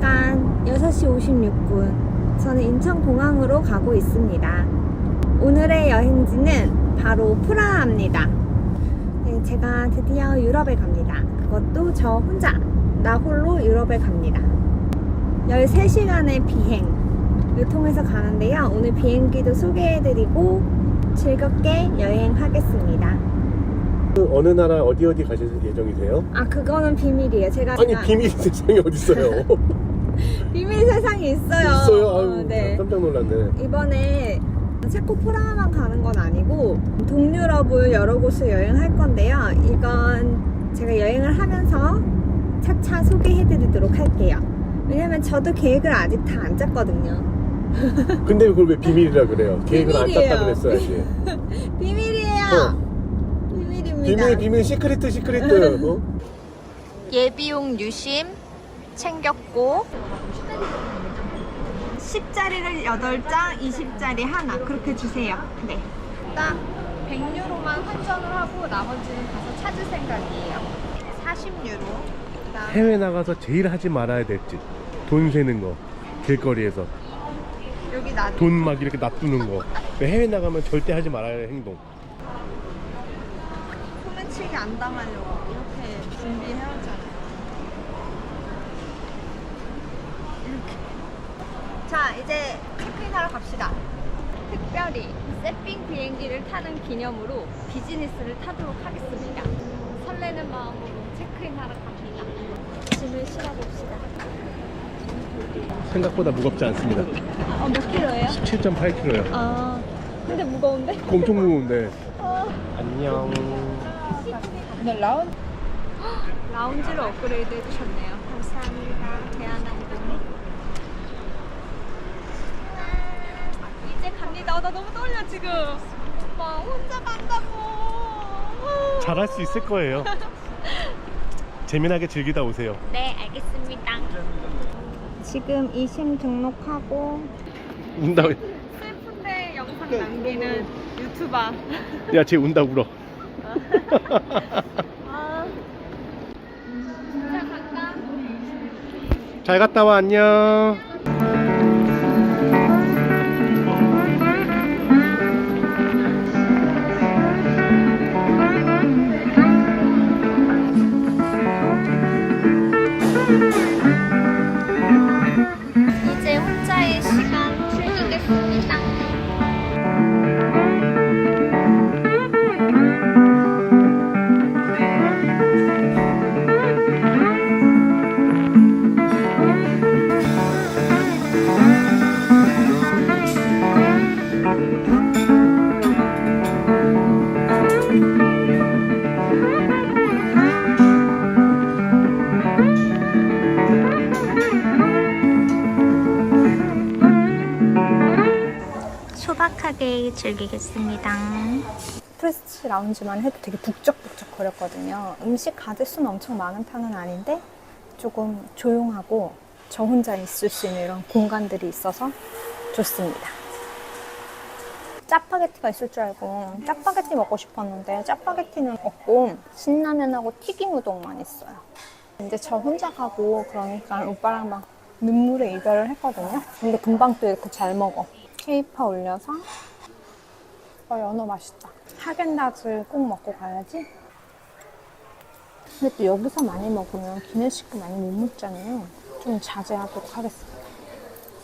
시간 6시 56분. 저는 인천공항으로 가고 있습니다. 오늘의 여행지는 바로 프라하입니다. 네, 제가 드디어 유럽에 갑니다. 그것도 저 혼자, 나 홀로 유럽에 갑니다. 13시간의 비행을 통해서 가는데요. 오늘 비행기도 소개해드리고 즐겁게 여행하겠습니다. 어느 나라 어디 가실 예정이세요? 아, 그거는 비밀이에요. 제가 비밀 세상이 어딨어요? 비밀 세상이 있어요. 있어요? 아유, 네. 깜짝 놀랐네. 이번에 체코 프라하만 가는 건 아니고 동유럽을 여러 곳을 여행할 건데요. 이건 제가 여행을 하면서 차차 소개해드리도록 할게요. 왜냐면 저도 계획을 아직 다 안 짰거든요. 근데 그걸 왜 비밀이라 그래요? 계획을 안 짰다 그랬어야지. 비밀이에요. 비밀입니다. 비밀 시크릿. 예비용 유심 챙겼고 10짜리를 8장, 20짜리 하나 그렇게 주세요. 네. 딱 100유로만 환전을 하고 나머지는 가서 찾을 생각이에요. 40유로. 해외 나가서 제일 하지 말아야 될 짓. 돈 세는 거. 길거리에서. 여기 놔둬. 돈 막 이렇게 놔두는 거. 해외 나가면 절대 하지 말아야 할 행동. 소매치기 안 당하려고 이렇게 준비해왔잖아요. 이렇게. 자, 이제 체크인하러 갑시다. 특별히 세핑 비행기를 타는 기념으로 비즈니스를 타도록 하겠습니다. 설레는 마음으로 체크인하러 갑니다. 짐을 실어봅시다. 생각보다 무겁지 않습니다. 몇 킬로예요? 17.8kg요. 아, 근데 무거운데? 엄청 무거운데. 안녕. 네, 라운지를 업그레이드 해주셨네요. 감사합니다. 대한항공. 이제 갑니다. 나 너무 떨려 지금. 엄마 혼자 간다고. 잘할 수 있을 거예요. 재미나게 즐기다 오세요. 네, 알겠습니다. 지금 이심 등록하고 운다. 슬픈데 영상 남기는 유튜버. 야, 쟤 운다 울어. 진짜 간다. 잘 갔다 와. 안녕. 이제 혼자의 시간 즐기겠습니다. 소박하게 즐기겠습니다. 프레스티지 라운지만 해도 되게 북적북적 거렸거든요. 음식 가짓수는 엄청 많은 편은 아닌데 조금 조용하고 저 혼자 있을 수 있는 이런 공간들이 있어서 좋습니다. 짜파게티가 있을 줄 알고 짜파게티 먹고 싶었는데 짜파게티는 없고 신라면하고 튀김 우동만 있어요. 이제 저 혼자 가고 그러니까 오빠랑 막 눈물의 이별을 했거든요. 근데 금방 또 이렇게 잘 먹어. 케이파 올려서 연어 맛있다. 하겐다즈 꼭 먹고 가야지. 근데 또 여기서 많이 먹으면 기내식도 많이 못 먹잖아요. 좀 자제하도록 하겠습니다.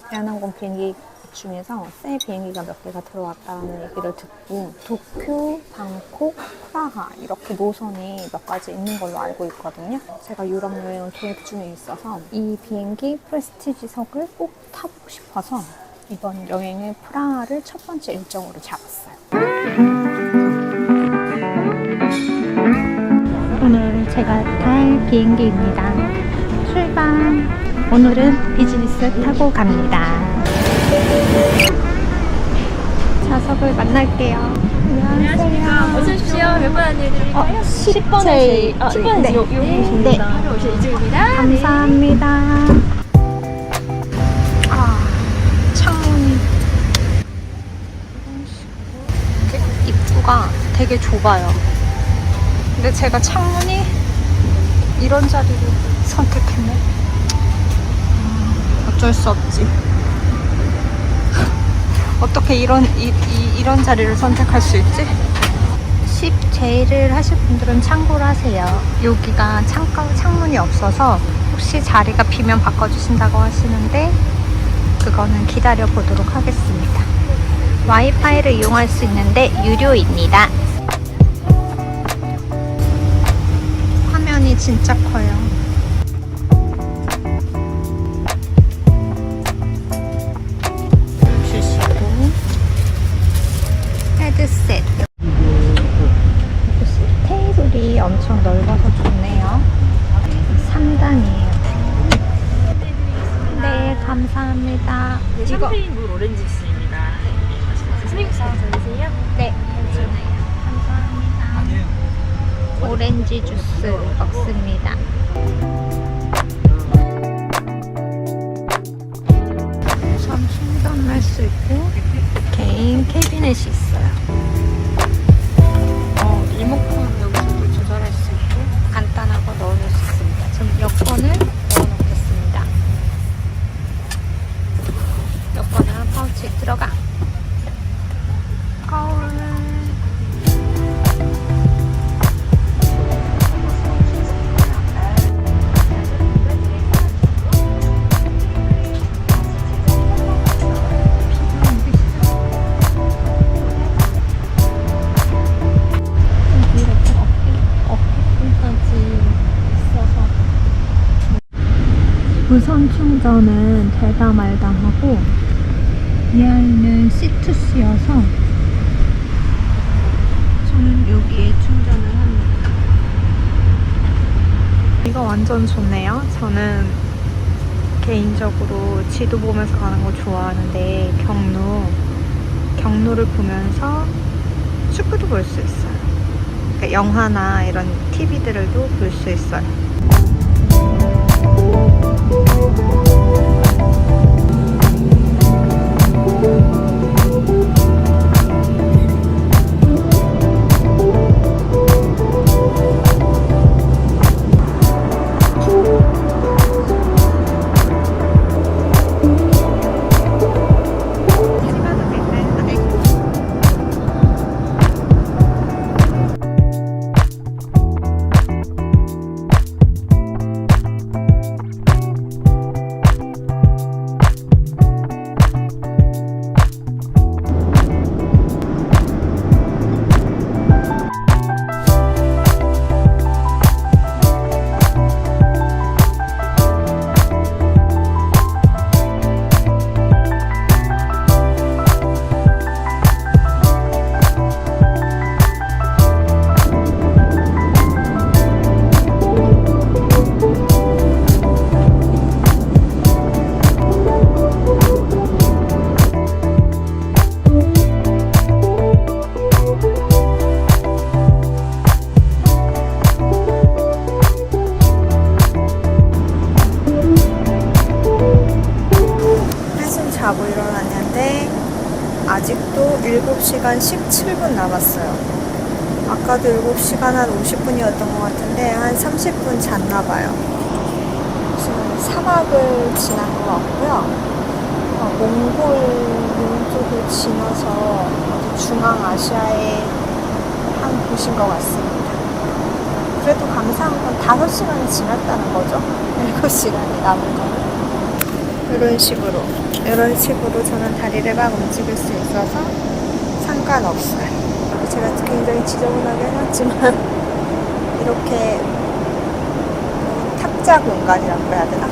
대한항공 비행기 중에서 새 비행기가 몇 개가 들어왔다는 얘기를 듣고 도쿄, 방콕, 프라하 이렇게 노선이 몇 가지 있는 걸로 알고 있거든요. 제가 유럽 여행을 계획 중에 있어서 이 비행기 프레스티지석을 꼭 타보고 싶어서 이번 여행의 프라하를 첫 번째 일정으로 잡았어요. 오늘 제가 탈 비행기입니다. 출발! 오늘은 비즈니스 타고 갑니다. 좌석을 만날게요. 안녕하세요. 어서 오십시오. 몇 번 안내해드릴까요? 10번에 10번에 네. 여기입니다. 바로 오실 이쪽입니다. 감사합니다. 창문이 입구가 되게 좁아요. 근데 제가 창문이 이런 자리를 선택했네. 어쩔 수 없지. 어떻게 이런 자리를 선택할 수 있지? 10J를 하실 분들은 참고를 하세요. 여기가 창문이 없어서 혹시 자리가 비면 바꿔주신다고 하시는데 그거는 기다려 보도록 하겠습니다. 와이파이를 이용할 수 있는데 유료입니다. 화면이 진짜 커요. 주시고 헤드셋. 테이블이 엄청 넓어서 좋네요. 3단이에요. 네, 감사합니다. 네, 샴페인 물 오렌지 주스입니다. 스낵 전이세요? 네, 감사합니다. 오렌지 주스 먹습니다. 우선 충전할 수 있고 개인 캐비넷이 있어요. 리모컨 여기서도 조절할 수 있고 간단하고 넣어놓을 수 있습니다. 전 여권을 넣어놓겠습니다. 여권은 파우치에 들어가. 거울. 무선 충전은 되다 말다 하고 이 아이는 C2C여서 저는 여기에 충전을 합니다. 이거 완전 좋네요. 저는 개인적으로 지도 보면서 가는 거 좋아하는데 경로를 보면서 축구도 볼 수 있어요. 그러니까 영화나 이런 TV들도 볼 수 있어요. 자고 일어났는데 아직도 7시간 17분 남았어요. 아까도 7시간 한 50분이었던 것 같은데 한 30분 잤나봐요. 지금 사막을 지난 것 같고요. 몽골 쪽을 지나서 중앙아시아의 한 곳인 것 같습니다. 그래도 감사한 건 5시간이 지났다는 거죠. 7시간이 남은 거는. 이런 식으로 저는 다리를 막 움직일 수 있어서 상관없어요. 제가 굉장히 지저분하게 해놨지만 이렇게 탁자 공간이라고 해야 되나?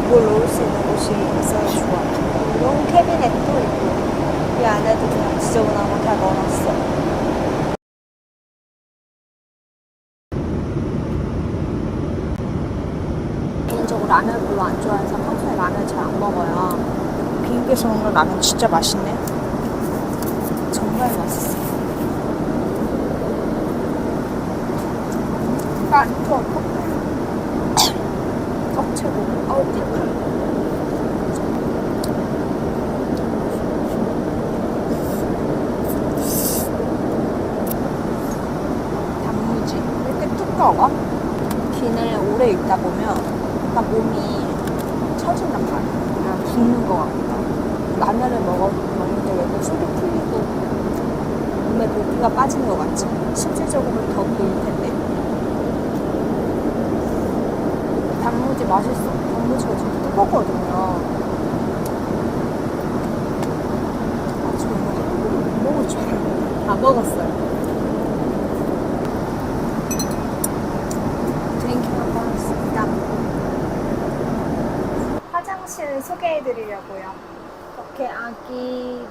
뭘 놓을 수 있는 곳이 있어서 좋아요. 이런 캐비넷도 있고 이 안에도 그냥 지저분한 거 다 넣어놨어요. 개인적으로 라면을 별로 안 좋아해서 평소에 라면 잘 안 먹어요. 비행기에서 먹는 라면 진짜 맛있네. 정말 맛있어. 떡채고 단무지 왜 이렇게 두꺼워? 기내에 오래 있다 보면 약간 몸이 처진단 말이야. 붓는 것 같다. 라면을 먹는데 왜 속이 풀리고 몸에 불기가 빠지는 것 같지? 실질적으로는 더 보일 텐데. 단무지 맛있어. 단무지가 지금 뜨겁거든요. 아, 정말 먹을 줄 알았는데 다 먹었어요. 드링킹 한번 했습니다. 화장실 소개해드리려고요. 이렇게 아기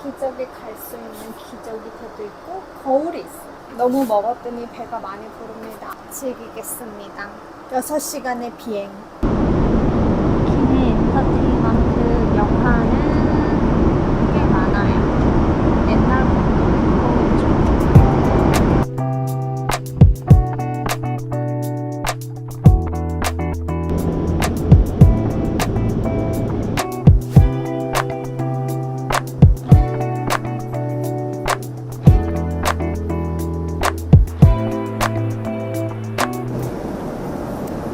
기저귀 갈 수 있는 기저귀터도 있고 거울이 있어요. 너무 먹었더니 배가 많이 부릅니다. 즐기겠습니다. 6시간의 비행. 기내 엔터테인먼트 역할은 꽤 많아요. 옛날부터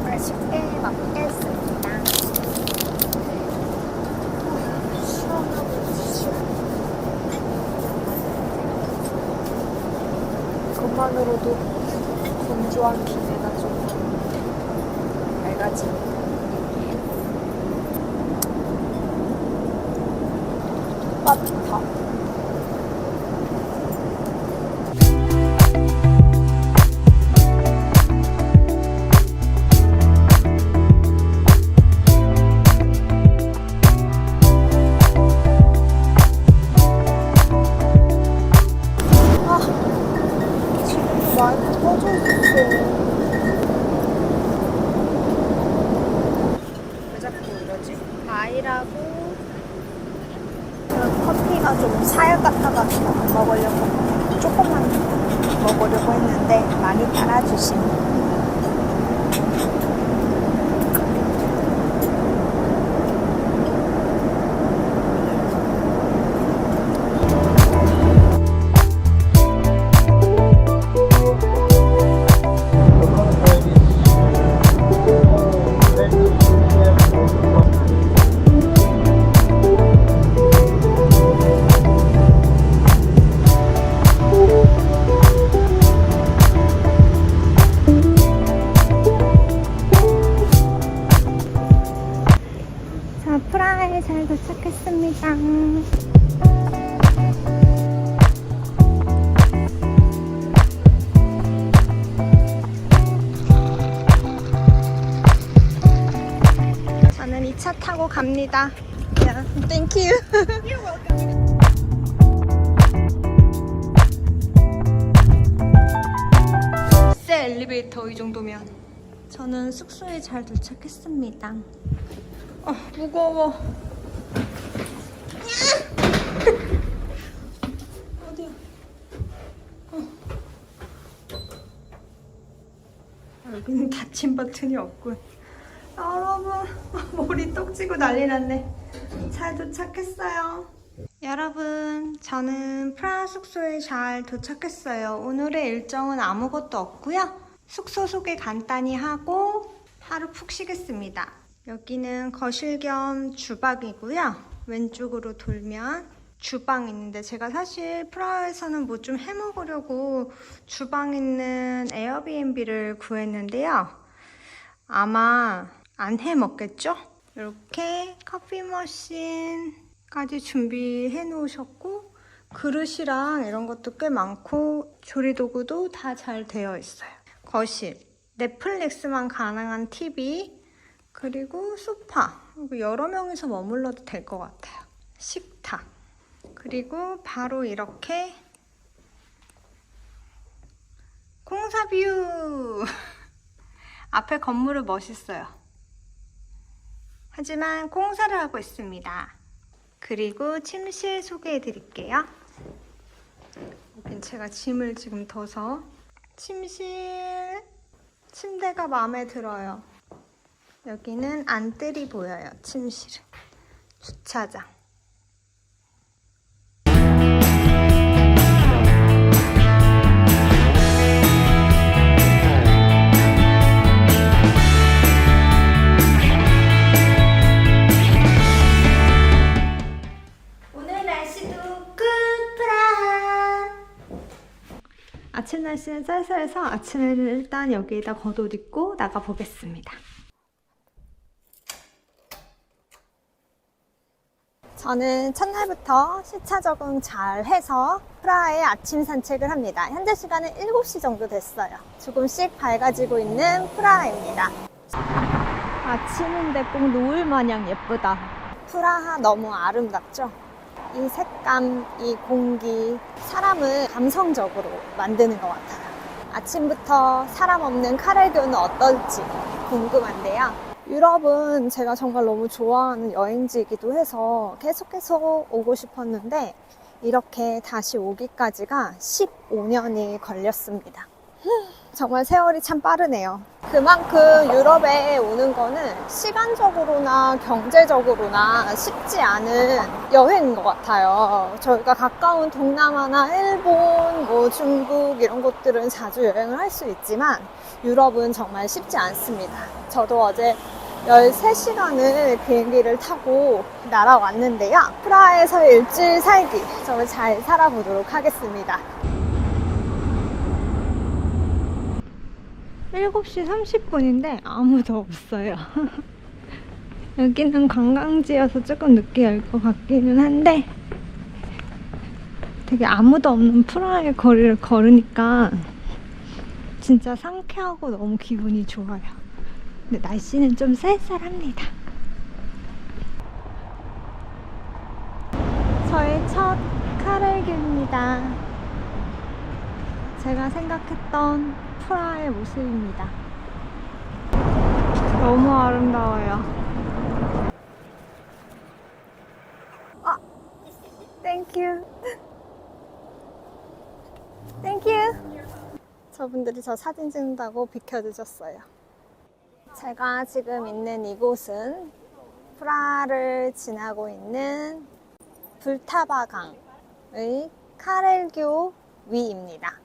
맛있게 먹겠습니다. 시원하고 시원해. 그것만으로도 건조한 기내가 좀 맑아집니다. 따뜻하. 마이크 꺼져 있어. 왜 자꾸 이러지? 과일하고 커피가 좀 사약 같아가지고 먹으려고 조금만 먹으려고 했는데 많이 따라주시네. 자, 프라하에 잘 도착했습니다. 저는 이 차 타고 갑니다. Yeah, thank you. You're welcome. 엘리베이터 이 정도면 저는 숙소에 잘 도착했습니다. 무거워. 어디야? 여기는 닫힌 버튼이 없군. 여러분, 머리 떡지고 난리 났네. 잘 도착했어요. 여러분, 저는 프라하 숙소에 잘 도착했어요. 오늘의 일정은 아무것도 없고요. 숙소 소개 간단히 하고 하루 푹 쉬겠습니다. 여기는 거실 겸 주방이고요. 왼쪽으로 돌면 주방 있는데 제가 사실 프라하에서는 뭐 좀 해먹으려고 주방 있는 에어비앤비를 구했는데요. 아마 안 해먹겠죠? 이렇게 커피 머신까지 준비해 놓으셨고 그릇이랑 이런 것도 꽤 많고 조리도구도 다 잘 되어 있어요. 거실, 넷플릭스만 가능한 TV, 그리고 소파, 여러 명이서 머물러도 될 것 같아요. 식탁, 그리고 바로 이렇게 공사뷰. 앞에 건물은 멋있어요. 하지만 공사를 하고 있습니다. 그리고 침실 소개해 드릴게요. 여긴 제가 짐을 지금 둬서 침실, 침대가 마음에 들어요. 여기는 안뜰이 보여요. 침실은 주차장. 좀 쌀쌀해서 아침에는 일단 여기에다 겉옷 입고 나가보겠습니다. 저는 첫날부터 시차 적응 잘 해서 프라하의 아침 산책을 합니다. 현재 시간은 7시 정도 됐어요. 조금씩 밝아지고 있는 프라하입니다. 아침인데 꼭 노을 마냥 예쁘다. 프라하 너무 아름답죠? 이 색감, 이 공기, 사람을 감성적으로 만드는 것 같아요. 아침부터 사람 없는 카렐교는 어떨지 궁금한데요. 유럽은 제가 정말 너무 좋아하는 여행지이기도 해서 계속 오고 싶었는데 이렇게 다시 오기까지가 15년이 걸렸습니다. 정말 세월이 참 빠르네요. 그만큼 유럽에 오는 거는 시간적으로나 경제적으로나 쉽지 않은 여행인 것 같아요. 저희가 가까운 동남아나 일본, 중국 이런 곳들은 자주 여행을 할 수 있지만 유럽은 정말 쉽지 않습니다. 저도 어제 13시간을 비행기를 타고 날아왔는데요. 프라하에서 일주일 살기 정말 잘 살아보도록 하겠습니다. 7시 30분인데 아무도 없어요. 여기는 관광지여서 조금 늦게 열 것 같기는 한데 되게 아무도 없는 프라하의 거리를 걸으니까 진짜 상쾌하고 너무 기분이 좋아요. 근데 날씨는 좀 쌀쌀합니다. 저의 첫 카렐교입니다. 제가 생각했던 프라하의 모습입니다. 너무 아름다워요. 땡큐. 땡큐. 저분들이 저 사진 찍는다고 비켜주셨어요. 제가 지금 있는 이곳은 프라하를 지나고 있는 불타바강의 카렐교 위입니다.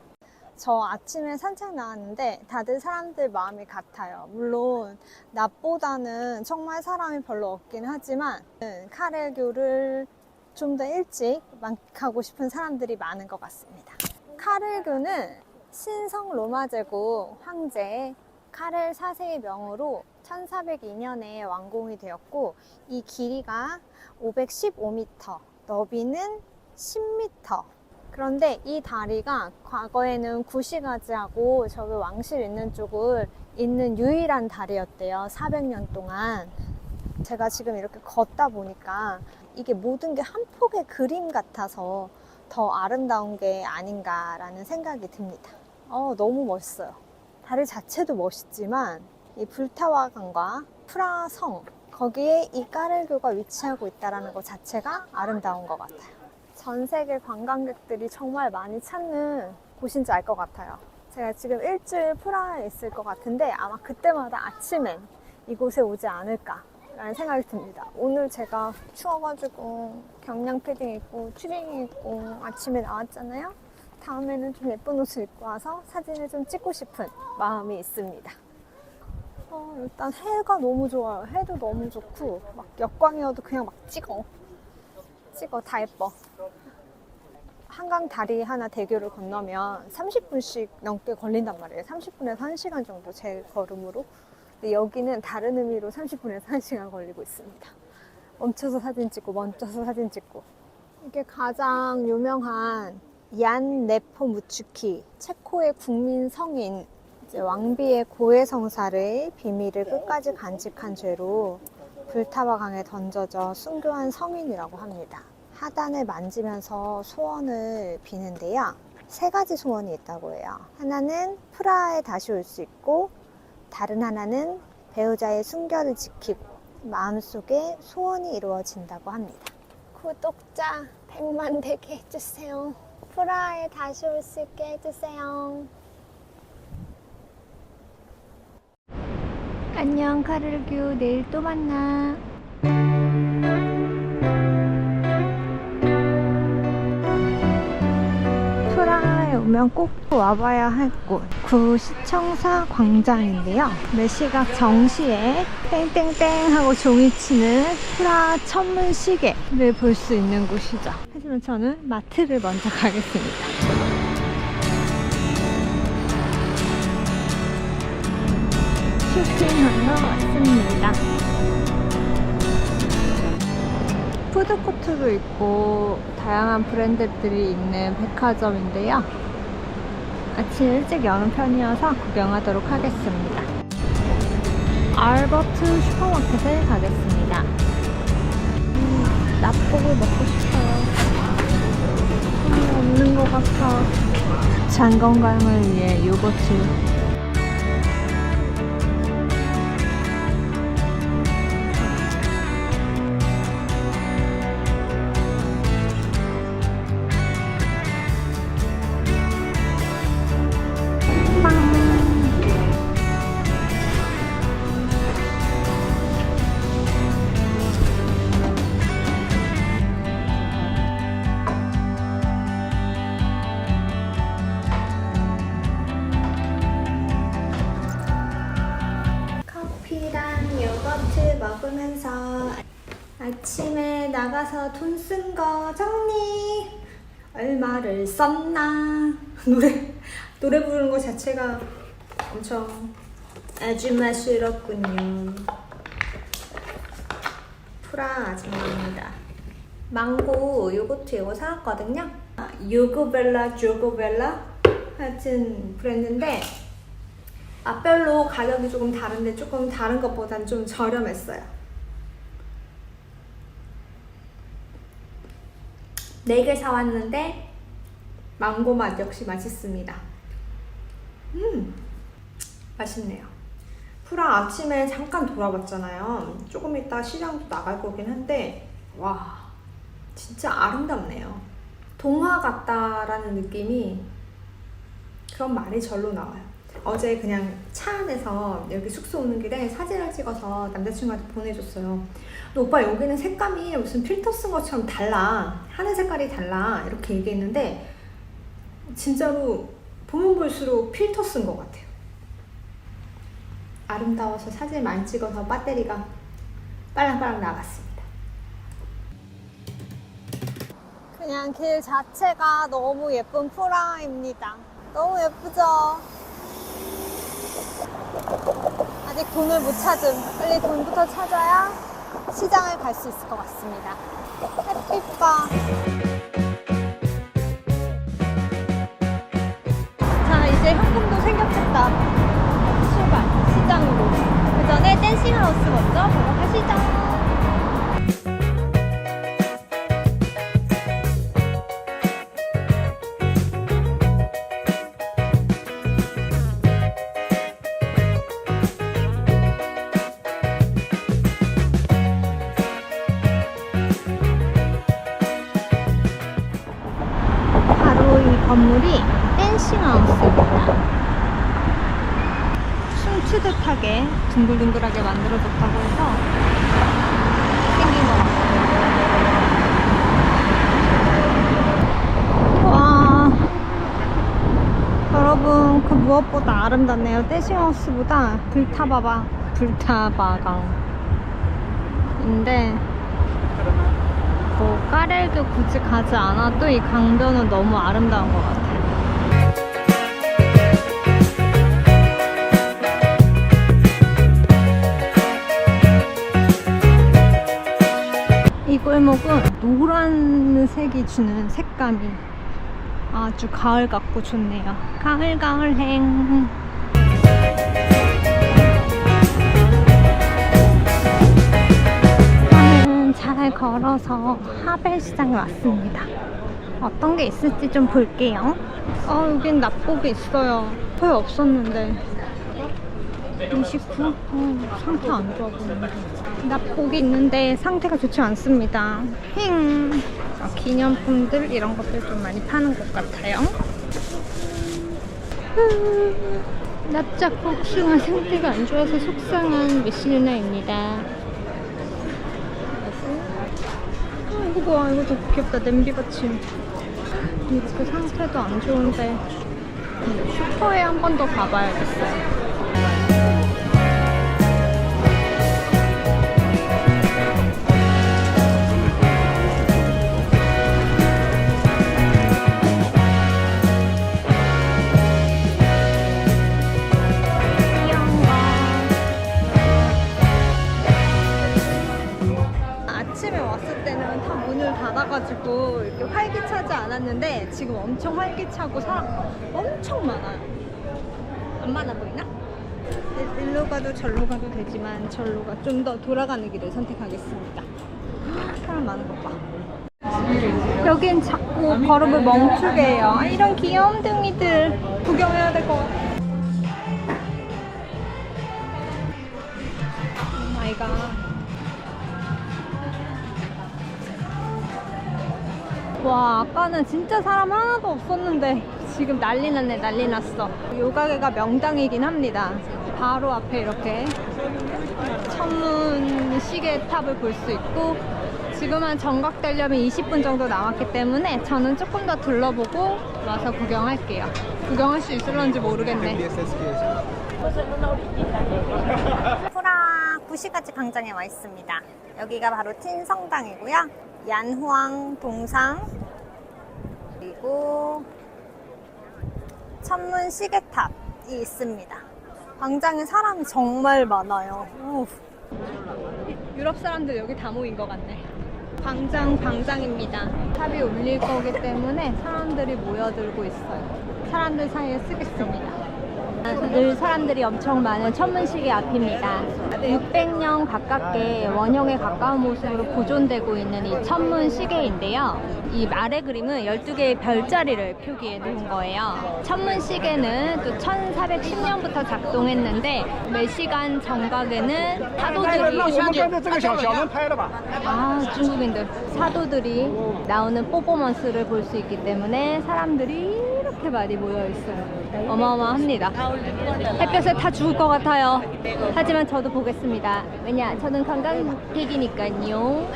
저 아침에 산책 나왔는데 다들 사람들 마음이 같아요. 물론 낮보다는 정말 사람이 별로 없긴 하지만 카렐교를 좀 더 일찍 만끽하고 싶은 사람들이 많은 것 같습니다. 카렐교는 신성 로마 제국 황제 카렐 4세의 명으로 1402년에 완공이 되었고 이 길이가 515m, 너비는 10m. 그런데 이 다리가 과거에는 구시가지하고 저기 왕실 있는 쪽을 잇는 유일한 다리였대요. 400년 동안. 제가 지금 이렇게 걷다 보니까 이게 모든 게 한 폭의 그림 같아서 더 아름다운 게 아닌가라는 생각이 듭니다. 너무 멋있어요. 다리 자체도 멋있지만 이 불타와강과 프라하 성 거기에 이 카렐교가 위치하고 있다는 것 자체가 아름다운 것 같아요. 전 세계 관광객들이 정말 많이 찾는 곳인지 알 것 같아요. 제가 지금 일주일 프라하에 있을 것 같은데 아마 그때마다 아침엔 이곳에 오지 않을까라는 생각이 듭니다. 오늘 제가 추워가지고 경량 패딩 입고 추리닝 입고 아침에 나왔잖아요. 다음에는 좀 예쁜 옷을 입고 와서 사진을 좀 찍고 싶은 마음이 있습니다. 일단 해가 너무 좋아요. 해도 너무 좋고 막 역광이어도 그냥 막 찍어 다 예뻐. 한강 다리 하나 대교를 건너면 30분씩 넘게 걸린단 말이에요. 30분에서 1시간 정도 제 걸음으로. 근데 여기는 다른 의미로 30분에서 1시간 걸리고 있습니다. 멈춰서 사진 찍고 멈춰서 사진 찍고. 이게 가장 유명한 얀 네포무츠키, 체코의 국민 성인, 이제 왕비의 고해 성사를 비밀을 끝까지 간직한 죄로 불타와 강에 던져져 순교한 성인이라고 합니다. 하단을 만지면서 소원을 비는데요. 3가지 소원이 있다고 해요. 하나는 프라하에 다시 올 수 있고, 다른 하나는 배우자의 순결을 지키고, 마음속에 소원이 이루어진다고 합니다. 구독자 100만 되게 해주세요. 프라하에 다시 올 수 있게 해주세요. 안녕 카렐교, 내일 또 만나. 프라하에 오면 꼭 와봐야 할 곳, 구시청사 광장인데요. 매시각 정시에 땡땡땡 하고 종이치는 프라하 천문 시계를 볼 수 있는 곳이죠. 하지만 저는 마트를 먼저 가겠습니다. 쇼핑하러 왔습니다. 푸드코트도 있고 다양한 브랜드들이 있는 백화점인데요. 아침 일찍 여는 편이어서 구경하도록 하겠습니다. 알버트 슈퍼마켓에 가겠습니다. 납복을 먹고 싶어요. 없는 것 같아. 장 건강을 위해 요거트. 커피랑 요거트 먹으면서 아침에 나가서 돈 쓴 거 정리. 얼마를 썼나. 노래 부르는 거 자체가 엄청 아줌마스럽군요. 프라 아줌마입니다. 망고 요거트 이거 사왔거든요. 요거벨라 조고벨라 하여튼 브랜드인데 맛별로 가격이 조금 다른데 조금 다른 것보단 좀 저렴했어요. 4개 사왔는데 망고 맛 역시 맛있습니다. 맛있네요. 프라 아침에 잠깐 돌아봤잖아요. 조금 이따 시장도 나갈 거긴 한데 와 진짜 아름답네요. 동화 같다라는 느낌이 그런 말이 절로 나와요. 어제 그냥 차 안에서 여기 숙소 오는 길에 사진을 찍어서 남자친구한테 보내줬어요. 근데 오빠 여기는 색감이 무슨 필터 쓴 것처럼 달라. 하늘 색깔이 달라. 이렇게 얘기했는데 진짜로 보면 볼수록 필터 쓴 것 같아요. 아름다워서 사진 많이 찍어서 배터리가 빨랑빨랑 나갔습니다. 그냥 길 자체가 너무 예쁜 프라입니다. 너무 예쁘죠? 아직 돈을 못 찾음. 빨리 돈부터 찾아야 시장을 갈 수 있을 것 같습니다. 햇빛과 자 이제 현금도 생겼겠다. 출발 시장으로. 그 전에 댄싱하우스 먼저 보러 가시죠. 건물이 댄싱하우스입니다. 춤추듯하게 둥글둥글하게 만들어졌다고 해서 생긴 것 같아요. 와, 여러분 그 무엇보다 아름답네요. 댄싱하우스보다 불타바강인데 뭐 까렐도 굳이 가지 않아도 이 강변은 너무 아름다운 것 같아요. 이 골목은 노란색이 주는 색감이 아주 가을 같고 좋네요. 가을행. 잘 걸어서 하벨시장에 왔습니다. 어떤 게 있을지 좀 볼게요. 여긴 납복이 있어요. 거의 없었는데 29? 상태 안 좋아 보이는데. 납복이 있는데 상태가 좋지 않습니다. 기념품들 이런 것들 좀 많이 파는 곳 같아요. 납작 복숭아 상태가 안 좋아서 속상한 미시 누나입니다. 이거 봐, 이거 되게 귀엽다. 냄비 받침. 이렇게 상태도 안 좋은데 슈퍼에 한 번 더 가봐야겠어요. 귀여운 거. 많아가지고 이렇게 활기차지 않았는데 지금 엄청 활기차고 사람 엄청 많아요. 안 많아 보이나? 일로 가도 절로 가도 되지만 절로 가 좀 더 돌아가는 길을 선택하겠습니다. 사람 많은 것 봐. 여긴 자꾸 걸음을 멈추게 해요. 아, 이런 귀염둥이들 구경해야 될 것 같아. 오 마이 갓. 와, 아까는 진짜 사람 하나도 없었는데 지금 난리 났네. 난리 났어. 요 가게가 명당이긴 합니다. 바로 앞에 이렇게 천문 시계탑을 볼 수 있고, 지금은 정각되려면 20분 정도 남았기 때문에 저는 조금 더 둘러보고 와서 구경할게요. 구경할 수 있을런지 모르겠네. 프라 구시가지 광장에 와 있습니다. 여기가 바로 틴성당이고요. 얀후앙 동상, 그리고 천문 시계탑이 있습니다. 광장에 사람이 정말 많아요. 우. 유럽 사람들 여기 다 모인 것 같네. 광장입니다. 탑이 울릴 거기 때문에 사람들이 모여들고 있어요. 사람들 사이에 쓰겠습니다. 늘 사람들이 엄청 많은 천문시계 앞입니다. 600년 가깝게 원형에 가까운 모습으로 보존되고 있는 이 천문시계인데요. 이 아래 그림은 12개의 별자리를 표기해 놓은 거예요. 천문시계는 또 1410년부터 작동했는데 매시간 정각에는 중국인들 사도들이 나오는 퍼포먼스를 볼 수 있기 때문에 사람들이 이렇게 많이 모여 있어요. 어마어마합니다. 햇볕에 다 죽을 것 같아요. 하지만 저도 보겠습니다. 왜냐, 저는 관광객이니까요.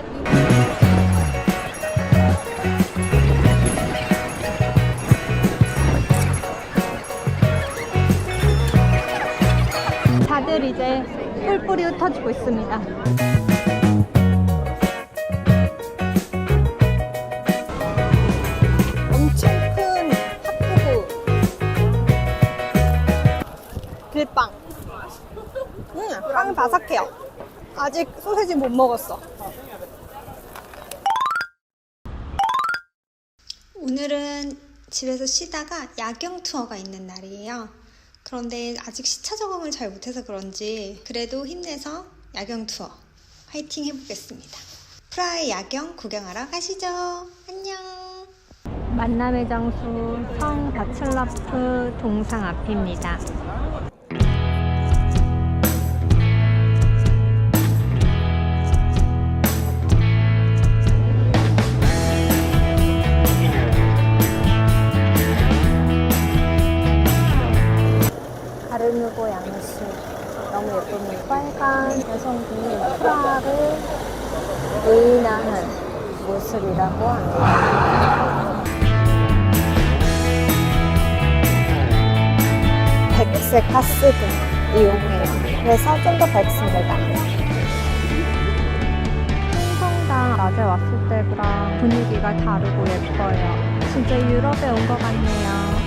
다들 이제 뿔뿔이 흩어지고 있습니다. 엄청 큰 핫도그 길빵. 빵이 바삭해요. 아직 소세지 못 먹었어. 오늘은 집에서 쉬다가 야경 투어가 있는 날이에요. 그런데 아직 시차 적응을 잘 못해서 그런지 그래도 힘내서 야경 투어 화이팅 해보겠습니다. 프라하의 야경 구경하러 가시죠. 안녕. 만남의 장소 성 바칠라프 동상 앞입니다. 가르누고 양식 너무 예쁩니다. 빨간 여성분이 프라하를 의인화한 모습이라고 합니다. 백색 가스등 이용해요. 그래서 좀 더 밝습니다. 틴성당 낮에 왔을 때랑 분위기가 다르고 예뻐요. 진짜 유럽에 온 것 같네요.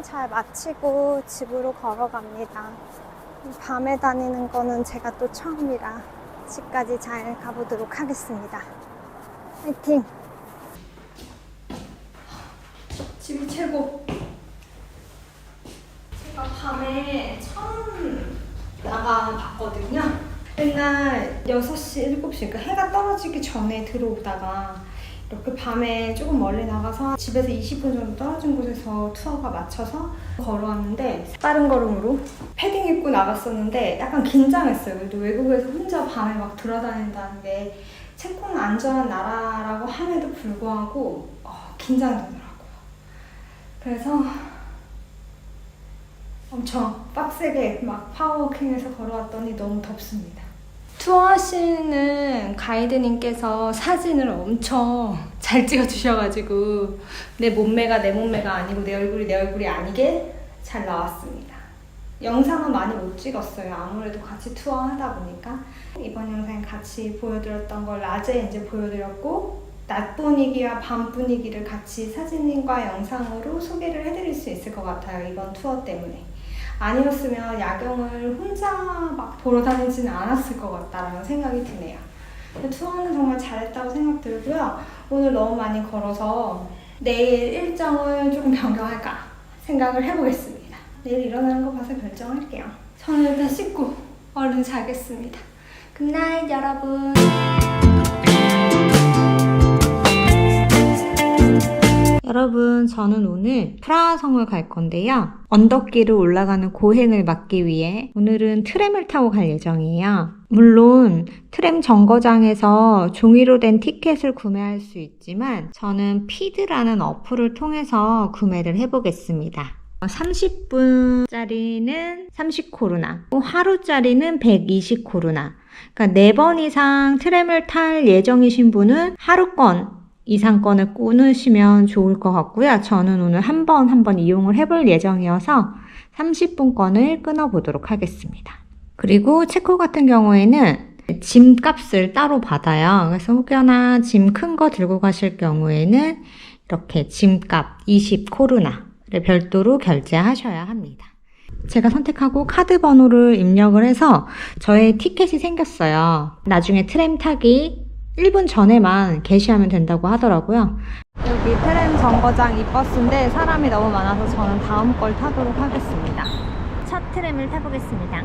잘 마치고 집으로 걸어갑니다. 밤에 다니는 거는 제가 또 처음이라 집까지 잘 가보도록 하겠습니다. 화이팅! 집이 최고! 제가 밤에 처음 나가봤거든요. 맨날 6시, 7시, 그러니까 해가 떨어지기 전에 들어오다가 이렇게 밤에 조금 멀리 나가서 집에서 20분 정도 떨어진 곳에서 투어가 맞춰서 걸어왔는데 빠른 걸음으로 패딩 입고 나갔었는데 약간 긴장했어요. 그래도 외국에서 혼자 밤에 막 돌아다닌다는 게 체코는 안전한 나라라고 함에도 불구하고 긴장이 되더라고요. 그래서 엄청 빡세게 막 파워워킹해서 걸어왔더니 너무 덥습니다. 투어하시는 가이드님께서 사진을 엄청 잘 찍어주셔가지고 내 몸매가 내 몸매가 아니고 내 얼굴이 내 얼굴이 아니게 잘 나왔습니다. 영상은 많이 못 찍었어요. 아무래도 같이 투어하다 보니까. 이번 영상에 같이 보여드렸던 걸 낮에 이제 보여드렸고 낮 분위기와 밤 분위기를 같이 사진과 영상으로 소개를 해드릴 수 있을 것 같아요. 이번 투어 때문에. 아니었으면 야경을 혼자 막 돌아다니지는 않았을 것 같다라는 생각이 드네요. 투어는 정말 잘했다고 생각 들고요. 오늘 너무 많이 걸어서 내일 일정을 조금 변경할까 생각을 해보겠습니다. 내일 일어나는 거 봐서 결정할게요. 저는 일단 씻고 얼른 자겠습니다. 굿나잇 여러분. 여러분, 저는 오늘 프라하성을 갈 건데요. 언덕길을 올라가는 고행을 막기 위해 오늘은 트램을 타고 갈 예정이에요. 물론 트램 정거장에서 종이로 된 티켓을 구매할 수 있지만 저는 피드라는 어플을 통해서 구매를 해보겠습니다. 30분짜리는 30코로나, 하루짜리는 120코로나. 그러니까 4번 이상 트램을 탈 예정이신 분은 하루권 이상권을 끊으시면 좋을 것 같고요. 저는 오늘 한 번 이용을 해볼 예정이어서 30분권을 끊어보도록 하겠습니다. 그리고 체코 같은 경우에는 짐 값을 따로 받아요. 그래서 혹여나 짐 큰 거 들고 가실 경우에는 이렇게 짐값 20코로나를 별도로 결제하셔야 합니다. 제가 선택하고 카드 번호를 입력을 해서 저의 티켓이 생겼어요. 나중에 트램 타기 1분 전에만 게시하면 된다고 하더라고요. 여기 트램 정거장 이 버스인데 사람이 너무 많아서 저는 다음 걸 타도록 하겠습니다. 첫 트램을 타보겠습니다.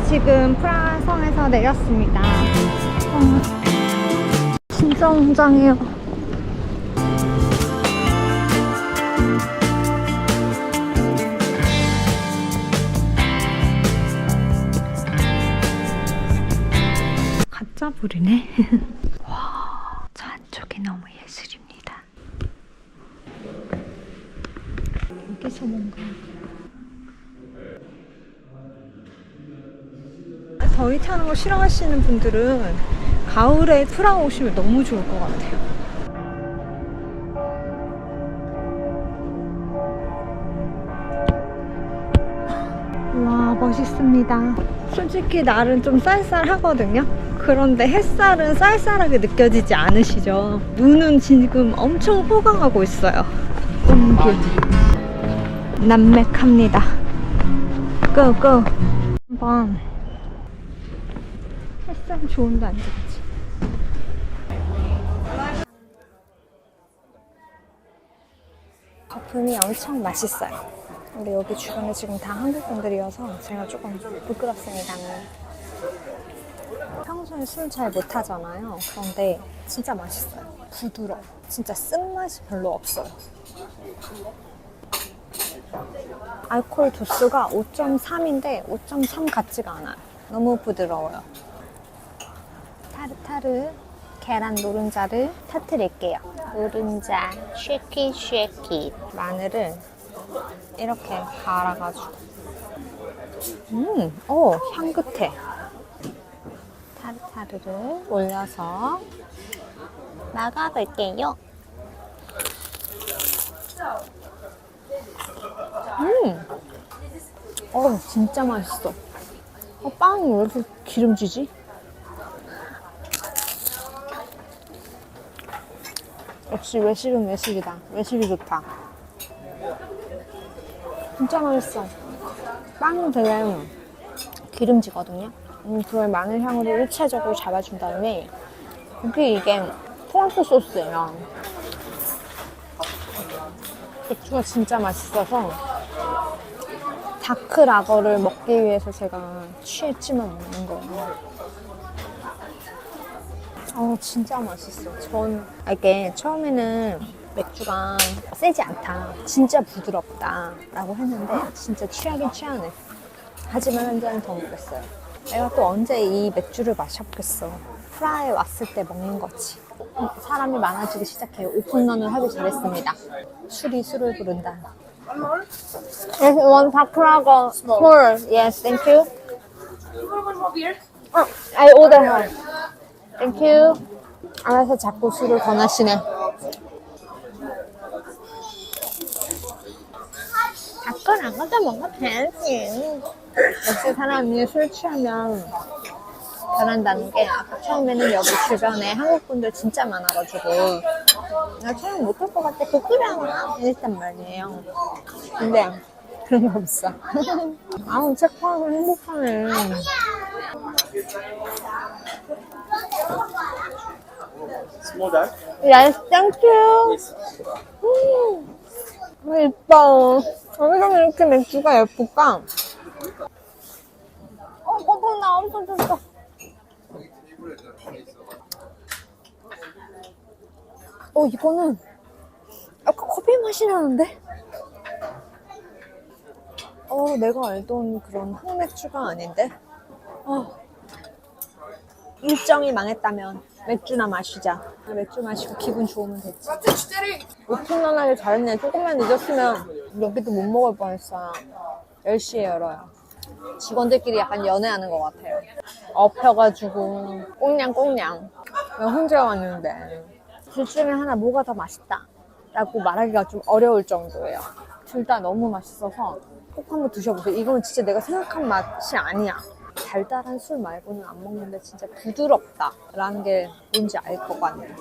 지금 프라하성에서 내렸습니다. 진짜 웅장해요. 가짜 불이네. 와, 저 안쪽이 너무 예술입니다. 여기서 뭔가 더위 타는 거 싫어하시는 분들은 가을에 프라하 오시면 너무 좋을 것 같아요. 와, 멋있습니다. 솔직히 날은 좀 쌀쌀하거든요. 그런데 햇살은 쌀쌀하게 느껴지지 않으시죠? 눈은 지금 엄청 호강하고 있어요. 온길 남맥합니다. 고고. 한번 햇살 좋은데 안 좋지? 거품이 엄청 맛있어요. 근데 여기 주변에 지금 다 한국 분들이어서 제가 조금 부끄럽습니다. 평소에 술 잘 못하잖아요. 그런데 진짜 맛있어요. 부드러워. 진짜 쓴맛이 별로 없어요. 알코올 도수가 5.3인데 5.3 같지가 않아요. 너무 부드러워요. 타르타르 계란 노른자를 터뜨릴게요. 노른자 쉐킷 마늘을 이렇게 갈아가지고 향긋해. 타르타르를 올려서 나가볼게요. 진짜 맛있어. 빵이 왜 이렇게 기름지지? 역시 외식은 외식이다. 외식이 좋다. 진짜 맛있어. 빵은 되게 기름지거든요. 그걸 마늘 향으로 일체적으로 잡아준 다음에 이게 토마토 소스예요. 맥주가 진짜 맛있어서 다크 라거를 먹기 위해서 제가 취했지만 먹는 거예요. 진짜 맛있어. 이게 처음에는 맥주가 세지 않다, 진짜 부드럽다 라고 했는데 진짜 취하긴 취하네. 하지만 한 잔 더 먹겠어요. 내가 또 언제 이 맥주를 마셔보겠어. 프라하에 왔을 때 먹는 거지. 사람이 많아지기 시작해요. 오픈런을 하길 잘했습니다. 술이 술을 부른다. Yes, one 바크라고 small. Yes, thank you. I order her. Thank you. 알아서 자꾸 술을 권하시네. 가끔 안 가다 뭔가 돼야지. 역시 사람이 술 취하면 변한다는 게, 아까 처음에는 여기 주변에 한국 분들 진짜 많아가지고 나 촬영 못할 것 같아, 부끄러워 이랬단 말이에요. 근데 그런 거 없어. 아우, 체크하고 행복하네. Yes, thank you. 예뻐. 어디서 이렇게 맥주가 예쁠까? 거북 나 없어졌어. 이거는 약간 커피 맛이 나는데? 내가 알던 그런 흑맥주가 아닌데? 일정이 망했다면 맥주나 마시자. 맥주 마시고 기분 좋으면 됐지. 오픈런하길 잘했네. 조금만 늦었으면 여기도 못 먹을 뻔했어요. 10시에 열어요. 직원들끼리 약간 연애하는 것 같아요. 엎혀가지고 꽁냥꽁냥. 혼자 왔는데 둘 중에 하나 뭐가 더 맛있다 라고 말하기가 좀 어려울 정도예요. 둘 다 너무 맛있어서 꼭 한번 드셔보세요. 이건 진짜 내가 생각한 맛이 아니야. 달달한 술 말고는 안 먹는데 진짜 부드럽다 라는 게 뭔지 알 것 같네요.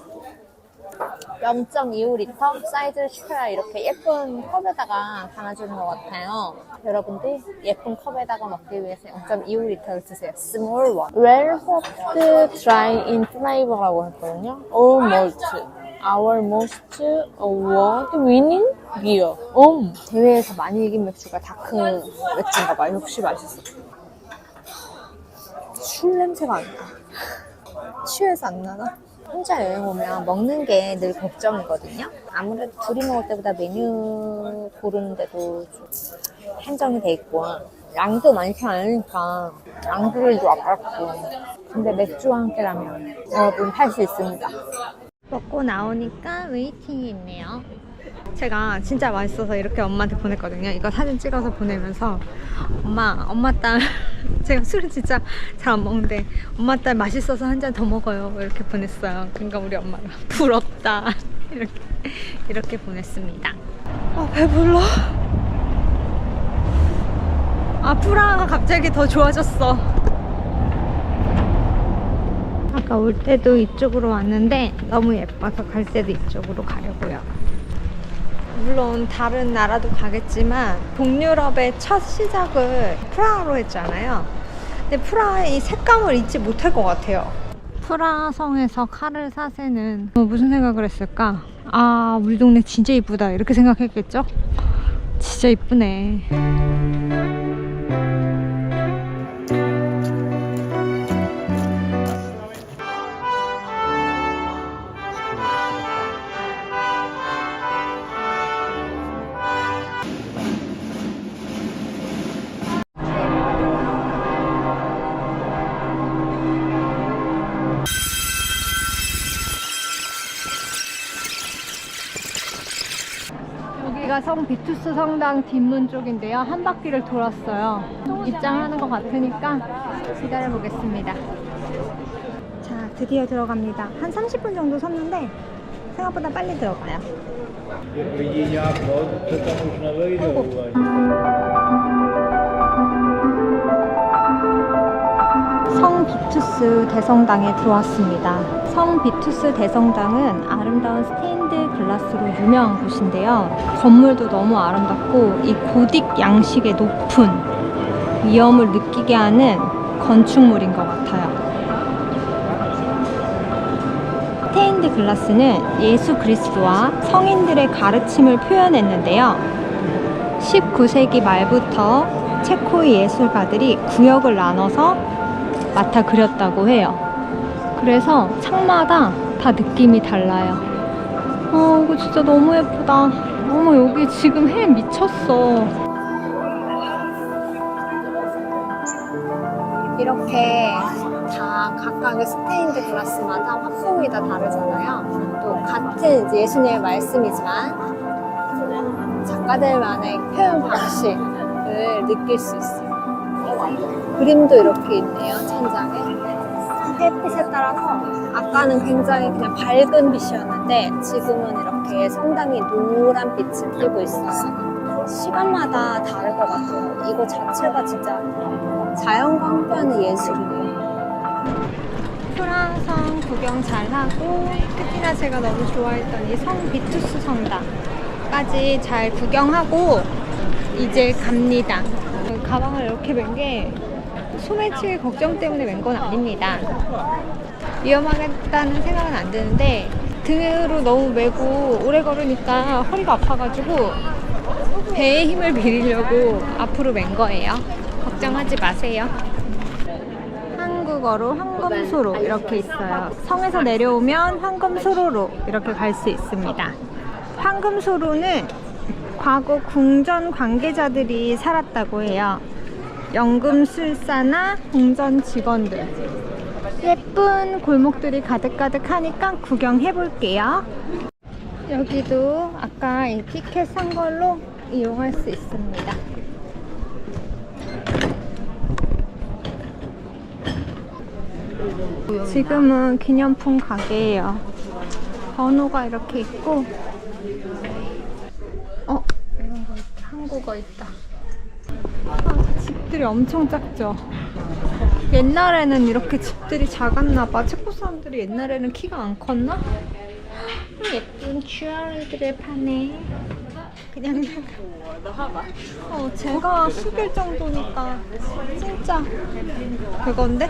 0.25L 사이즈를 시켜야 이렇게 예쁜 컵에다가 담아주는 것 같아요. 여러분들 예쁜 컵에다가 먹기 위해서 0.25L를 드세요. Small one. Rare hopped dry in flavor라고 했거든요. All malt. Our most award winning beer. 대회에서 많이 이긴 맥주가 다크 맥주인가 봐. 역시 맛있어. 술 냄새가 안 나. 취해서 안 나나? 혼자 여행 오면 먹는 게 늘 걱정이거든요. 아무래도 둘이 먹을 때보다 메뉴 고르는데도 좀 한정이 돼 있고 양도 많지 않으니까 양주를도 아깝고. 근데 맥주와 함께라면 여러분 할 수 있습니다. 먹고 나오니까 웨이팅이 있네요. 제가 진짜 맛있어서 이렇게 엄마한테 보냈거든요. 이거 사진 찍어서 보내면서 엄마 딸 제가 술을 진짜 잘 안 먹는데 엄마 딸 맛있어서 한 잔 더 먹어요 이렇게 보냈어요. 그러니까 우리 엄마가 부럽다 이렇게 보냈습니다. 배불러. 프라하가 갑자기 더 좋아졌어. 아까 올 때도 이쪽으로 왔는데 너무 예뻐서 갈 때도 이쪽으로 가려고요. 물론 다른 나라도 가겠지만 동유럽의 첫 시작을 프라하로 했잖아요. 근데 프라하의 이 색감을 잊지 못할 것 같아요. 프라하 성에서 칼을 사세는 무슨 생각을 했을까? 우리 동네 진짜 이쁘다 이렇게 생각했겠죠? 진짜 이쁘네. 여기가 성 비투스 성당 뒷문 쪽인데요. 한 바퀴를 돌았어요. 입장하는 것 같으니까 기다려 보겠습니다. 자, 드디어 들어갑니다. 한 30분 정도 섰는데 생각보다 빨리 들어가요. 성 비투스 대성당에 들어왔습니다. 성 비투스 대성당은 아름다운 스테인드 글라스로 유명한 곳인데요. 건물도 너무 아름답고 이 고딕 양식의 높은 위엄을 느끼게 하는 건축물인 것 같아요. 스테인드 글라스는 예수 그리스도와 성인들의 가르침을 표현했는데요. 19세기 말부터 체코의 예술가들이 구역을 나눠서 맡아 그렸다고 해요. 그래서 창마다 다 느낌이 달라요. 이거 진짜 너무 예쁘다. 어머, 여기 지금 해 미쳤어. 이렇게 다 각각의 스테인드 글라스마다 화풍이 다 다르잖아요. 또 같은 이제 예수님의 말씀이지만 작가들만의 표현 방식을 느낄 수 있어요. 그림도 이렇게 있네요, 천장에. 햇빛에 따라서 아까는 굉장히 그냥 밝은 빛이었는데 지금은 이렇게 상당히 노란 빛을 띠고 있어요. 시간마다 다를 것 같아요. 이거 자체가 진짜 자연과 함께하는 예술이네요. 프랑성 구경 잘하고 특히나 제가 너무 좋아했던 이 성 비투스 성당까지 잘 구경하고 이제 갑니다. 가방을 이렇게 맨 게 소매치기 걱정 때문에 맨 건 아닙니다. 위험하겠다는 생각은 안 드는데 등으로 너무 메고 오래 걸으니까 허리가 아파가지고 배에 힘을 빌리려고 앞으로 맨 거예요. 걱정하지 마세요. 한국어로 황금소로 이렇게 있어요. 성에서 내려오면 황금소로로 이렇게 갈 수 있습니다. 황금소로는 과거 궁전 관계자들이 살았다고 해요. 연금술사나 궁전 직원들. 예쁜 골목들이 가득가득하니까 구경해 볼게요. 여기도 아까 이 티켓 산 걸로 이용할 수 있습니다. 지금은 기념품 가게예요. 번호가 이렇게 있고, 이런 거 있다. 한국어 있다. 집들이 엄청 작죠? 옛날에는 이렇게 집들이 작았나봐. 체코 사람들이 옛날에는 키가 안 컸나? 예쁜 쥬얼리들을 파네. 그냥 제가 숙일 정도니까 진짜 그건데?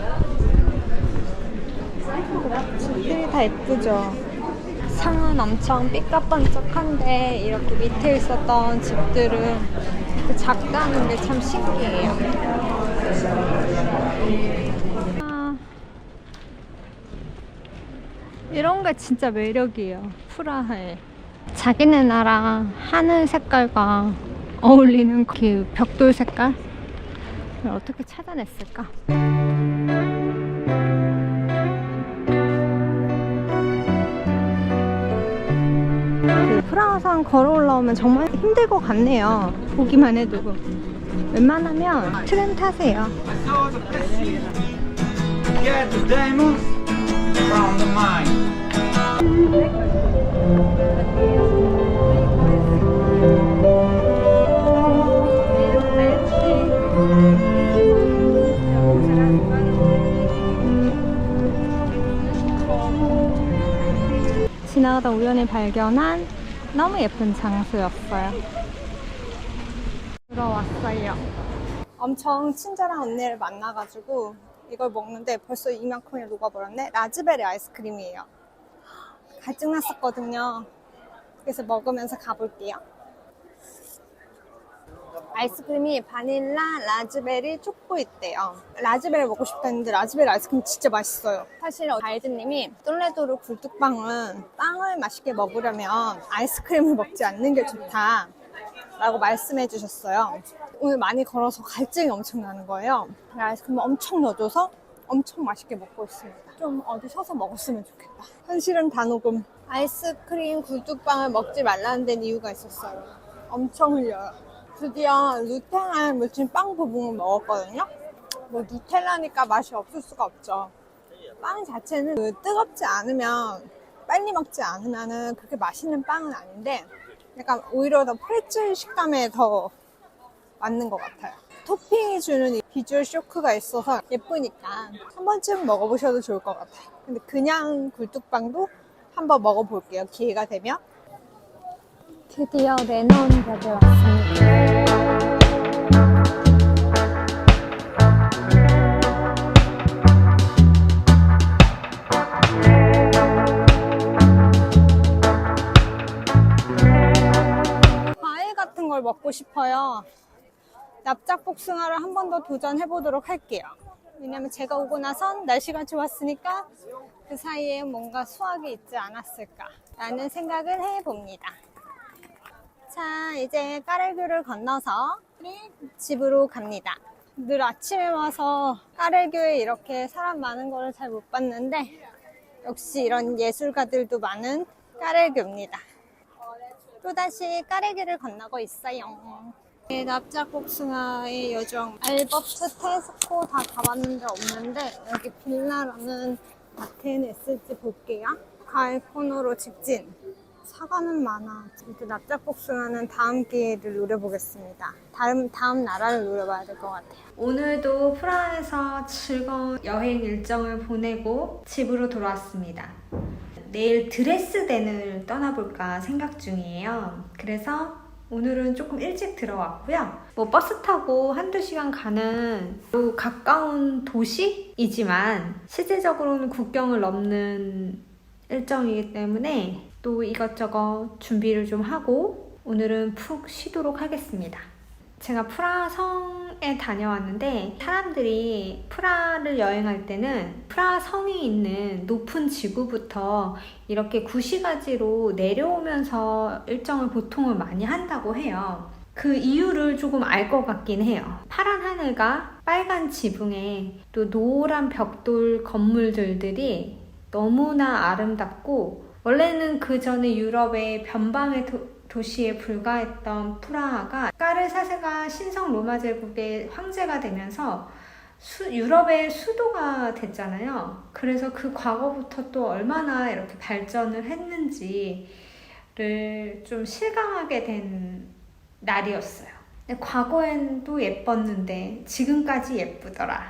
집들이 다 예쁘죠? 상은 엄청 삐까번쩍한데 이렇게 밑에 있었던 집들은 작다는 게 참 신기해요. 이런 게 진짜 매력이에요. 프라하에. 자기네 나라 하늘 색깔과 어울리는 그 벽돌 색깔? 어떻게 찾아냈을까? 프라하산 걸어 올라오면 정말 힘들 것 같네요. 보기만 해도. 웬만하면 트램 타세요. Get the diamonds from the mine. 지나가다 우연히 발견한 너무 예쁜 장소였어요. 들어왔어요. 엄청 친절한 언니를 만나가지고 이걸 먹는데 벌써 이만큼이 녹아버렸네. 라즈베리 아이스크림이에요. 갈증 났었거든요. 그래서 먹으면서 가볼게요. 아이스크림이 바닐라, 라즈베리, 초코 있대요. 라즈베리 먹고 싶다 했는데 라즈베리 아이스크림 진짜 맛있어요. 사실 가이드님이 똘레도르 굴뚝빵은 빵을 맛있게 먹으려면 아이스크림을 먹지 않는 게 좋다 라고 말씀해 주셨어요. 오늘 많이 걸어서 갈증이 엄청 나는 거예요. 아이스크림을 엄청 넣어줘서 엄청 맛있게 먹고 있습니다. 좀 어디 서서 먹었으면 좋겠다. 현실은 다 녹음. 아이스크림 굴뚝빵을 먹지 말라는 데는 이유가 있었어요. 엄청 흘려요. 드디어 누텔라에 묻힌 빵 부분을 먹었거든요. 뭐 누텔라니까 맛이 없을 수가 없죠. 빵 자체는 뜨겁지 않으면, 빨리 먹지 않으면 그렇게 맛있는 빵은 아닌데 약간 오히려 더 프레첼 식감에 더 맞는 것 같아요. 토핑이 주는 이 비주얼 쇼크가 있어서 예쁘니까 한 번쯤 먹어보셔도 좋을 것 같아요. 근데 그냥 굴뚝빵도 한번 먹어볼게요. 기회가 되면. 드디어 레논벽에 왔습니다. 과일 같은 걸 먹고 싶어요. 납작복숭아를 한 번 더 도전해보도록 할게요. 왜냐면 제가 오고 나선 날씨가 좋았으니까 그 사이에 뭔가 수확이 있지 않았을까 라는 생각을 해봅니다. 자, 이제 까를교를 건너서 집으로 갑니다. 늘 아침에 와서 까를교에 이렇게 사람 많은 거를 잘 못 봤는데 역시 이런 예술가들도 많은 까를교입니다. 또다시 까르기를 건너고 있어요. 납작복숭아의 여정 알버트, 테스코 다 가봤는데 없는데 여기 빌라라는 마트에는 있을지 볼게요. 가을 코너로 직진. 사과는 많아. 이제 납작복숭아는 다음 기회를 노려보겠습니다. 다음 나라를 노려봐야 될 것 같아요. 오늘도 프라하에서 즐거운 여행 일정을 보내고 집으로 돌아왔습니다. 내일 드레스덴을 떠나볼까 생각 중이에요. 그래서 오늘은 조금 일찍 들어왔고요. 버스 타고 한두 시간 가는 가까운 도시이지만 실질적으로는 국경을 넘는 일정이기 때문에 또 이것저것 준비를 좀 하고 오늘은 푹 쉬도록 하겠습니다. 제가 프라하 성에 다녀왔는데 사람들이 프라하를 여행할 때는 프라하 성이 있는 높은 지구부터 이렇게 구시가지로 내려오면서 일정을 보통은 많이 한다고 해요. 그 이유를 조금 알 것 같긴 해요. 파란 하늘과 빨간 지붕에 또 노란 벽돌 건물들이 너무나 아름답고 원래는 그 전에 유럽의 변방의 도시에 불과했던 프라하가 까르 4세가 신성 로마 제국의 황제가 되면서 유럽의 수도가 됐잖아요. 그래서 그 과거부터 또 얼마나 이렇게 발전을 했는지를 좀 실감하게 된 날이었어요. 근데 과거엔도 예뻤는데 지금까지 예쁘더라.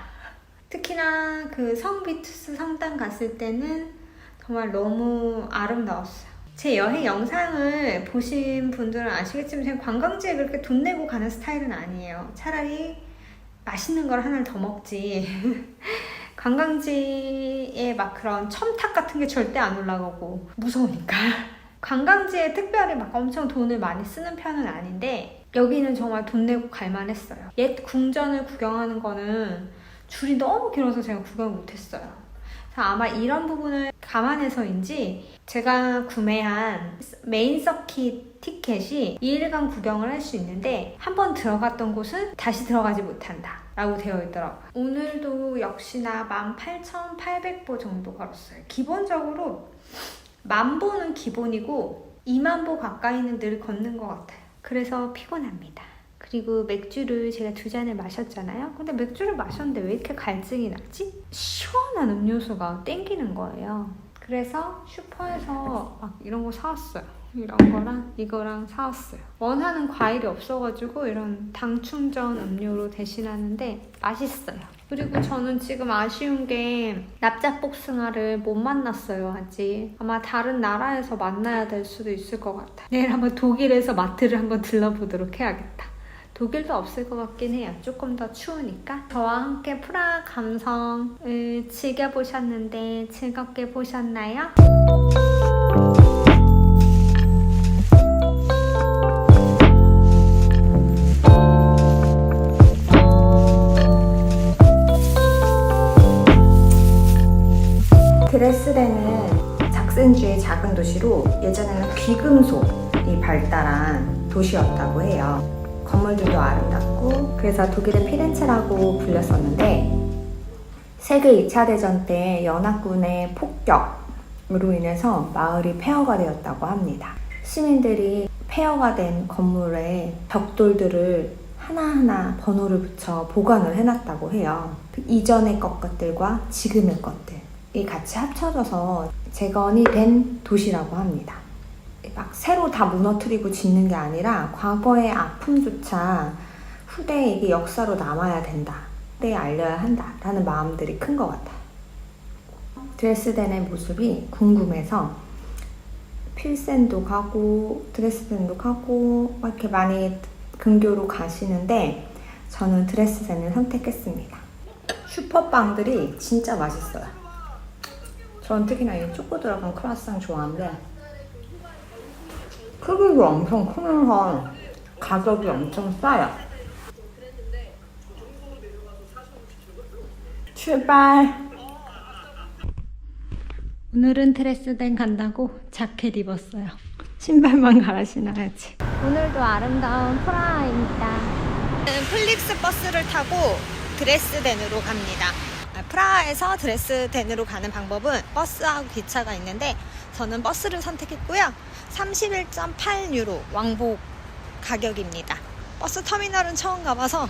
특히나 그 성비투스 성당 갔을 때는 정말 너무 아름다웠어요. 제 여행 영상을 보신 분들은 아시겠지만 제가 관광지에 그렇게 돈 내고 가는 스타일은 아니에요. 차라리 맛있는 걸 하나 더 먹지. 관광지에 막 그런 첨탑 같은 게 절대 안 올라가고 무서우니까. 관광지에 특별히 막 엄청 돈을 많이 쓰는 편은 아닌데 여기는 정말 돈 내고 갈만 했어요. 옛 궁전을 구경하는 거는 줄이 너무 길어서 제가 구경을 못했어요. 아마 이런 부분을 감안해서인지 제가 구매한 메인 서킷 티켓이 2일간 구경을 할 수 있는데 한번 들어갔던 곳은 다시 들어가지 못한다 라고 되어 있더라고요. 오늘도 역시나 18,800보 정도 걸었어요. 기본적으로 10,000보는 기본이고 20,000보 가까이는 늘 걷는 것 같아요. 그래서 피곤합니다. 그리고 맥주를 제가 2잔을 마셨잖아요. 근데 맥주를 마셨는데 왜 이렇게 갈증이 나지? 시원한 음료수가 땡기는 거예요. 그래서 슈퍼에서 막 이런 거 사왔어요. 이런 거랑 이거랑 사왔어요. 원하는 과일이 없어가지고 이런 당 충전 음료로 대신하는데 맛있어요. 그리고 저는 지금 아쉬운 게 납작복숭아를 못 만났어요, 아직. 아마 다른 나라에서 만나야 될 수도 있을 것 같아요. 내일 한번 독일에서 마트를 한번 들러보도록 해야겠다. 독일도 없을 것 같긴 해요. 조금 더 추우니까. 저와 함께 프라하 감성을 즐겨보셨는데 즐겁게 보셨나요? 드레스덴은 작센주의 작은 도시로 예전에는 귀금속이 발달한 도시였다고 해요. 건물들도 아름답고 그래서 독일의 피렌체라고 불렸었는데 세계 2차 대전 때 연합군의 폭격으로 인해서 마을이 폐허가 되었다고 합니다. 시민들이 폐허가 된 건물에 벽돌들을 하나하나 번호를 붙여 보관을 해놨다고 해요. 그 이전의 것들과 지금의 것들이 같이 합쳐져서 재건이 된 도시라고 합니다. 막 새로 다 무너뜨리고 짓는 게 아니라 과거의 아픔조차 후대에 이게 역사로 남아야 된다. 후대에 알려야 한다. 라는 마음들이 큰 것 같아요. 드레스덴의 모습이 궁금해서 필센도 가고 드레스덴도 가고 막 이렇게 많이 근교로 가시는데 저는 드레스덴을 선택했습니다. 슈퍼빵들이 진짜 맛있어요. 전 특히나 이 초코 들어간 크로아상 좋아하는데 크기도 엄청 크면서 가격이 엄청 싸요. 출발. 오늘은 드레스덴 간다고 자켓 입었어요. 신발만 갈아 신어야지. 오늘도 아름다운 프라하입니다. 플릭스 버스를 타고 드레스덴으로 갑니다. 프라하에서 드레스덴으로 가는 방법은 버스하고 기차가 있는데 저는 버스를 선택했고요. 31.8유로 왕복 가격입니다. 버스 터미널은 처음 가봐서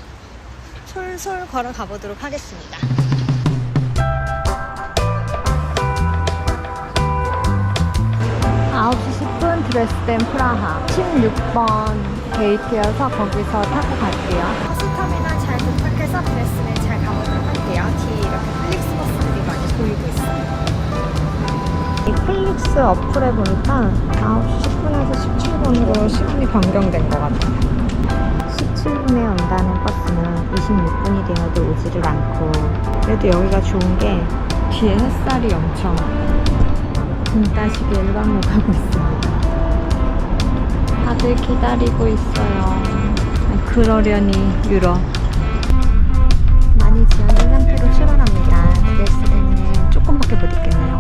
솔솔 걸어 가보도록 하겠습니다. 드레스덴 프라하 16번 게이트여서 거기서 타고 갈게요. 버스 터미널 잘 도착해서 드레스덴 잘 가보도록 할게요. 뒤에 이렇게 플릭스 버스들이 많이 보이고 있어요. 이 플릭스 어플에 보니까 9시 10분에서 17분으로 시간이 변경된 것 같아요. 17분에 온다는 버스는 26분이 되어도 오지를 않고, 그래도 여기가 좋은 게 뒤에 햇살이 엄청 등 따시게 일광욕하고 있습니다. 다들 기다리고 있어요. 그러려니 유럽. 많이 지연된 상태로 출발합니다. 드레스덴은 조금밖에 못 있겠네요.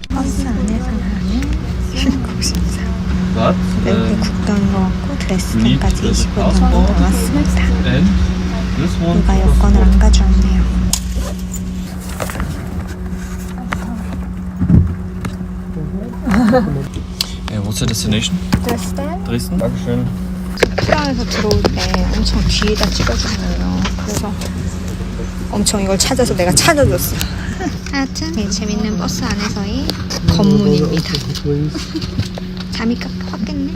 버스 안에서 나는 곳입니다. 벨기 국도인 것 같고 드레스덴까지 20분 정도 남았습니다. 누가 여권을 안 가져왔네요. What's your destination? 드레스덴? Dresden. Dankeschön. 프라하에서 들어올 때 엄청 뒤에다 찍어주네요. 그래서 엄청 이걸 찾아서 내가 찾아줬어. 하여튼 되게 재밌는 버스 안에서의 검문입니다. 잠이 꽉 깼네.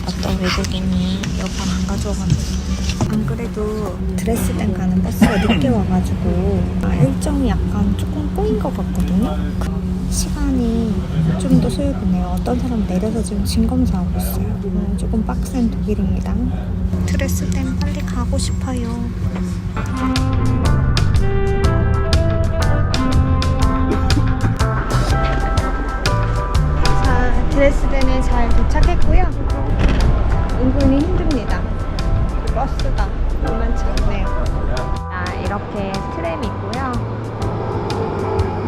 어떤 외국인이 여권 안 가져와가지고. 안 그래도 드레스덴 가는 버스가 늦게 와가지고 일정이 약간 조금 꼬인 것 같거든요. 시간이 좀 더 소요되네요. 어떤 사람 내려서 지금 진검사하고 있어요. 조금 빡센 독일입니다. 드레스덴 빨리 가고 싶어요. 자, 드레스덴에 잘 도착했고요. 은근히 힘듭니다. 버스가 만만치 않네요. 이렇게 트램이 있고요.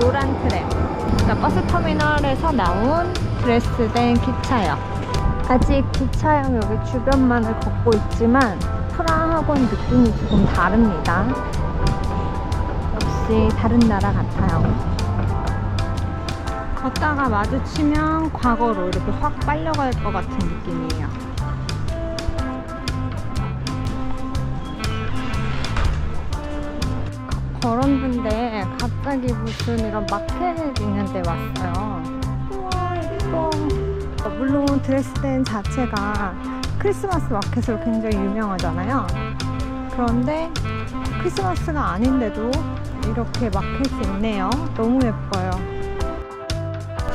노란 트램. 버스 터미널에서 나온 드레스덴 기차역. 아직 기차역 여기 주변만을 걷고 있지만 프라하하고는 느낌이 조금 다릅니다. 역시 다른 나라 같아요. 걷다가 마주치면 과거로 이렇게 확 빨려갈 것 같은 느낌이에요. 걸었는데 갑자기 무슨 이런 마켓 있는 데 왔어요. 우와, 예뻐. 물론 드레스덴 자체가 크리스마스 마켓으로 굉장히 유명하잖아요. 그런데 크리스마스가 아닌데도 이렇게 마켓이 있네요. 너무 예뻐요.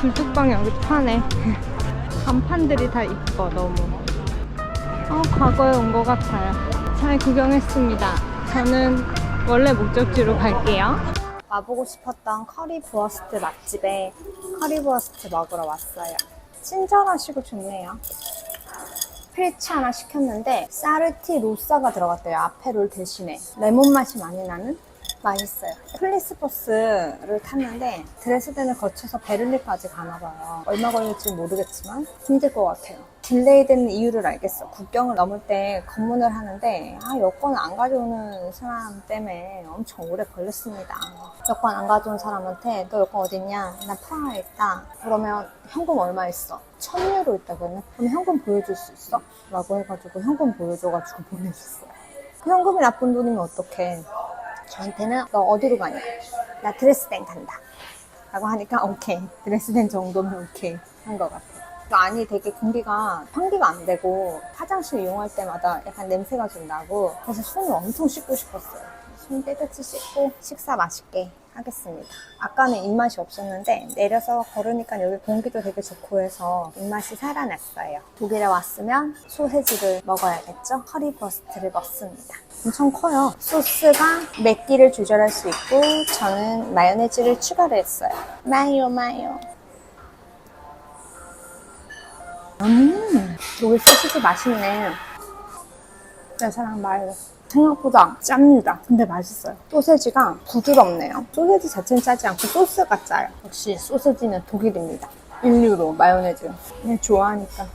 굴뚝방 여기 파네. 간판들이 다 이뻐, 너무. 과거에 온 것 같아요. 잘 구경했습니다. 저는 원래 목적지로 갈게요. 와보고 싶었던 커리부어스트 맛집에 커리부어스트 먹으러 왔어요. 친절하시고 좋네요. 필치 하나 시켰는데 사르티 로사가 들어갔대요. 아페롤 대신에. 레몬 맛이 많이 나는? 맛있어요. 플릭스버스를 탔는데 드레스덴을 거쳐서 베를린까지 가나봐요. 얼마 걸릴지 모르겠지만 힘들 것 같아요. 딜레이 되는 이유를 알겠어. 국경을 넘을 때 검문을 하는데 여권 안 가져오는 사람 때문에 엄청 오래 걸렸습니다. 여권 안 가져온 사람한테 너 여권 어딨냐? 나 프라하에 있다. 그러면 현금 얼마 있어? 1000유로 있다고 했나? 그럼 현금 보여줄 수 있어? 라고 해가지고 현금 보여줘가지고 보내줬어요. 그 현금이 나쁜 돈이면 어떡해. 저한테는 너 어디로 가냐? 나 드레스덴 간다. 라고 하니까 오케이. 드레스덴 정도면 오케이. 한 것 같아요. 안이 되게 공기가 환기가 안 되고 화장실 이용할 때마다 약간 냄새가 좀 나고 그래서 손을 엄청 씻고 싶었어요. 손 깨끗이 씻고 식사 맛있게 하겠습니다. 아까는 입맛이 없었는데 내려서 걸으니까 여기 공기도 되게 좋고 해서 입맛이 살아났어요. 독일에 왔으면 소세지를 먹어야겠죠? 커리버스트를 먹습니다. 엄청 커요. 소스가 맵기를 조절할 수 있고 저는 마요네즈를 추가를 했어요. 마요. 여기 소시지 맛있네. 내 사랑 말로. 생각보다 짭니다. 근데 맛있어요. 소세지가 부드럽네요. 소세지 자체는 짜지 않고 소스가 짜요. 역시 소세지는 독일입니다. 인류로 마요네즈. 그냥 좋아하니까.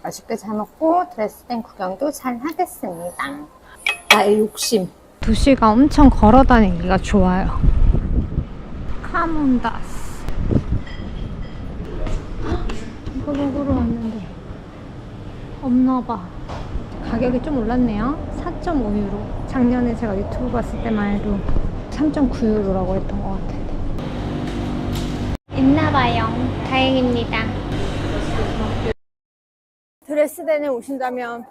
맛있게 잘 먹고 드레스덴 구경도 잘 하겠습니다. 나의 욕심. 도시가 엄청 걸어 다니기가 좋아요. 카몬다스. 이거 먹으러 왔는데 없나봐. 가격이 좀 올랐네요. 4.5유로. 작년에 제가 유튜브 봤을 때만 해도 3.9유로라고 했던 것 같은데. 있나봐요. 다행입니다. 드레스덴에 오신다면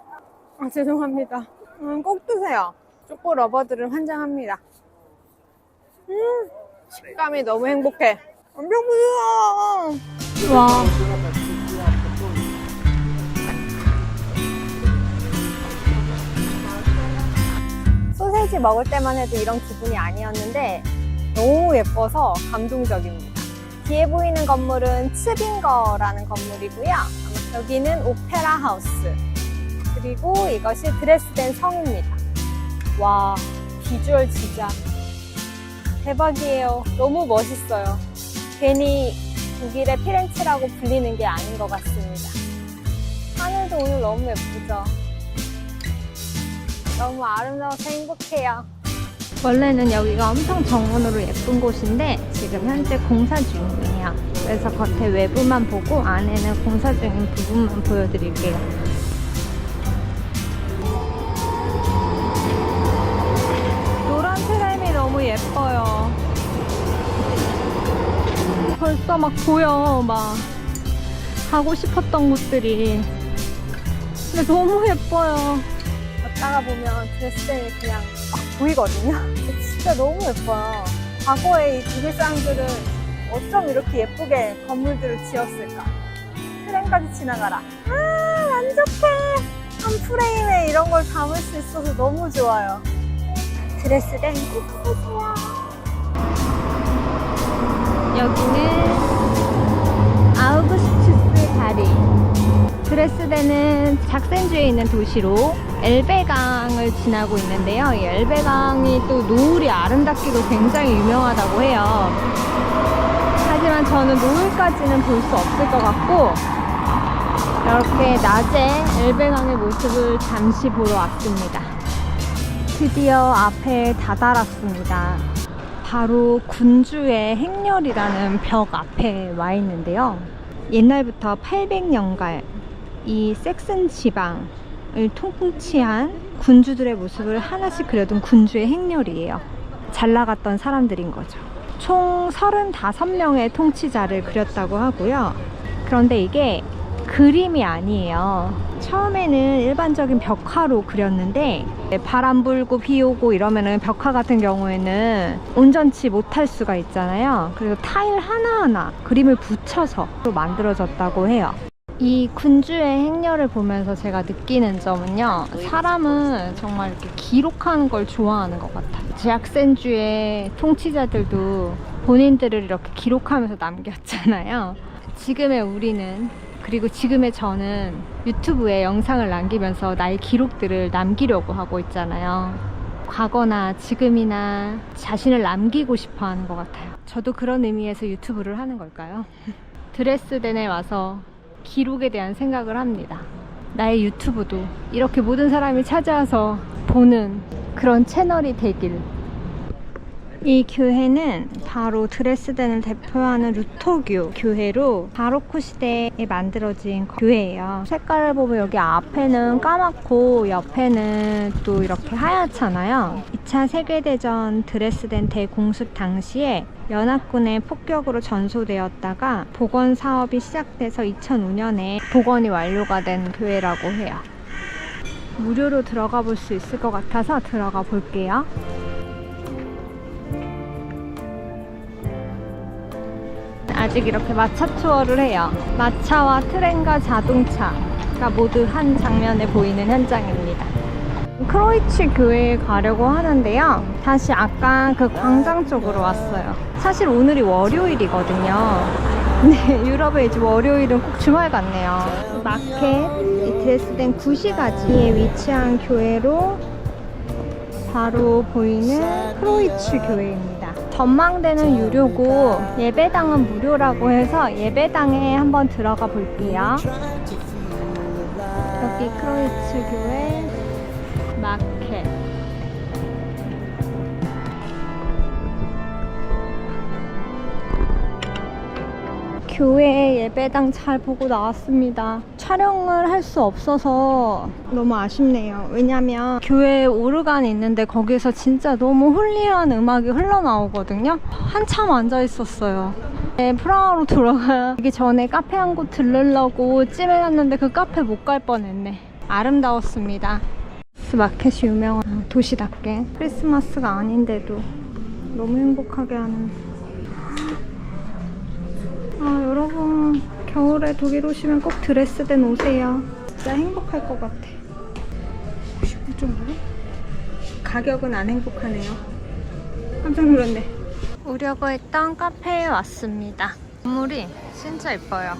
죄송합니다. 꼭 드세요. 초코 러버들은 환장합니다. 식감이 너무 행복해. 엄청 부드러워. 와. 소세지 먹을 때만 해도 이런 기분이 아니었는데 너무 예뻐서 감동적입니다. 뒤에 보이는 건물은 츠빙거라는 건물이고요. 여기는 오페라 하우스. 그리고 이것이 드레스덴 성입니다. 와, 비주얼 진짜 대박이에요. 너무 멋있어요. 괜히 독일의 피렌체라고 불리는 게 아닌 것 같습니다. 하늘도 오늘 너무 예쁘죠? 너무 아름다워서 행복해요. 원래는 여기가 엄청 정원으로 예쁜 곳인데 지금 현재 공사 중이에요. 그래서 겉에 외부만 보고 안에는 공사 중인 부분만 보여드릴게요. 노란 트램이 너무 예뻐요. 벌써 막 보여. 막 가고 싶었던 곳들이. 근데 너무 예뻐요. 걷다가 보면 드레스덴이 그냥 막 보이거든요. 진짜 너무 예뻐요. 과거에 이 독일 사람들은 어쩜 이렇게 예쁘게 건물들을 지었을까? 트램까지 지나가라. 아, 만족해. 한 프레임에 이런 걸 담을 수 있어서 너무 좋아요. 드레스덴 꼭 보세요. 여기는 아우구스투스 다리. 드레스덴은 작센주에 있는 도시로 엘베강을 지나고 있는데요. 이 엘베강이 또 노을이 아름답기로 굉장히 유명하다고 해요. 하지만 저는 노을까지는 볼 수 없을 것 같고 이렇게 낮에 엘베강의 모습을 잠시 보러 왔습니다. 드디어 앞에 다다랐습니다. 바로 군주의 행렬이라는 벽 앞에 와 있는데요. 옛날부터 800년간 이 섹슨 지방을 통치한 군주들의 모습을 하나씩 그려둔 군주의 행렬이에요. 잘 나갔던 사람들인 거죠. 총 35명의 통치자를 그렸다고 하고요. 그런데 이게 그림이 아니에요. 처음에는 일반적인 벽화로 그렸는데 바람 불고 비 오고 이러면은 벽화 같은 경우에는 온전치 못할 수가 있잖아요. 그래서 타일 하나하나 그림을 붙여서 만들어졌다고 해요. 이 군주의 행렬을 보면서 제가 느끼는 점은요, 사람은 정말 이렇게 기록하는 걸 좋아하는 것 같아요. 작센주의 통치자들도 본인들을 이렇게 기록하면서 남겼잖아요. 지금의 우리는, 그리고 지금의 저는 유튜브에 영상을 남기면서 나의 기록들을 남기려고 하고 있잖아요. 과거나 지금이나 자신을 남기고 싶어 하는 것 같아요. 저도 그런 의미에서 유튜브를 하는 걸까요? 드레스덴에 와서 기록에 대한 생각을 합니다. 나의 유튜브도 이렇게 모든 사람이 찾아와서 보는 그런 채널이 되길. 이 교회는 바로 드레스덴을 대표하는 루터교 교회로 바로크 시대에 만들어진 교회예요. 색깔을 보면 여기 앞에는 까맣고 옆에는 또 이렇게 하얗잖아요. 2차 세계대전 드레스덴 대공습 당시에 연합군의 폭격으로 전소되었다가 복원 사업이 시작돼서 2005년에 복원이 완료가 된 교회라고 해요. 무료로 들어가 볼 수 있을 것 같아서 들어가 볼게요. 아직 이렇게 마차 투어를 해요. 마차와 트램과 자동차가 모두 한 장면에 보이는 현장입니다. 크로이츠 교회에 가려고 하는데요. 다시 아까 그 광장 쪽으로 왔어요. 사실 오늘이 월요일이거든요. 네, 유럽에 이제 월요일은 꼭 주말 같네요. 마켓, 이 드레스덴 구시가지에 위치한 교회로 바로 보이는 크로이츠 교회입니다. 전망대는 유료고 예배당은 무료라고 해서 예배당에 한번 들어가 볼게요. 여기 크로이츠 교회 마켓. 교회 예배당 잘 보고 나왔습니다. 촬영을 할 수 없어서 너무 아쉽네요. 왜냐면 교회에 오르간이 있는데 거기에서 진짜 너무 홀리한 음악이 흘러나오거든요. 한참 앉아 있었어요. 네, 프라하로 돌아가기 전에 카페 한 곳 들르려고 찜해놨는데 그 카페 못 갈 뻔했네. 아름다웠습니다. 마켓이 유명한 도시답게 크리스마스가 아닌데도 너무 행복하게 하는. 여러분 겨울에 독일 오시면 꼭 드레스덴 오세요. 진짜 행복할 것 같아. 99.5? 가격은 안 행복하네요. 깜짝 놀랐네. 오려고 했던 카페에 왔습니다. 건물이 진짜 예뻐요.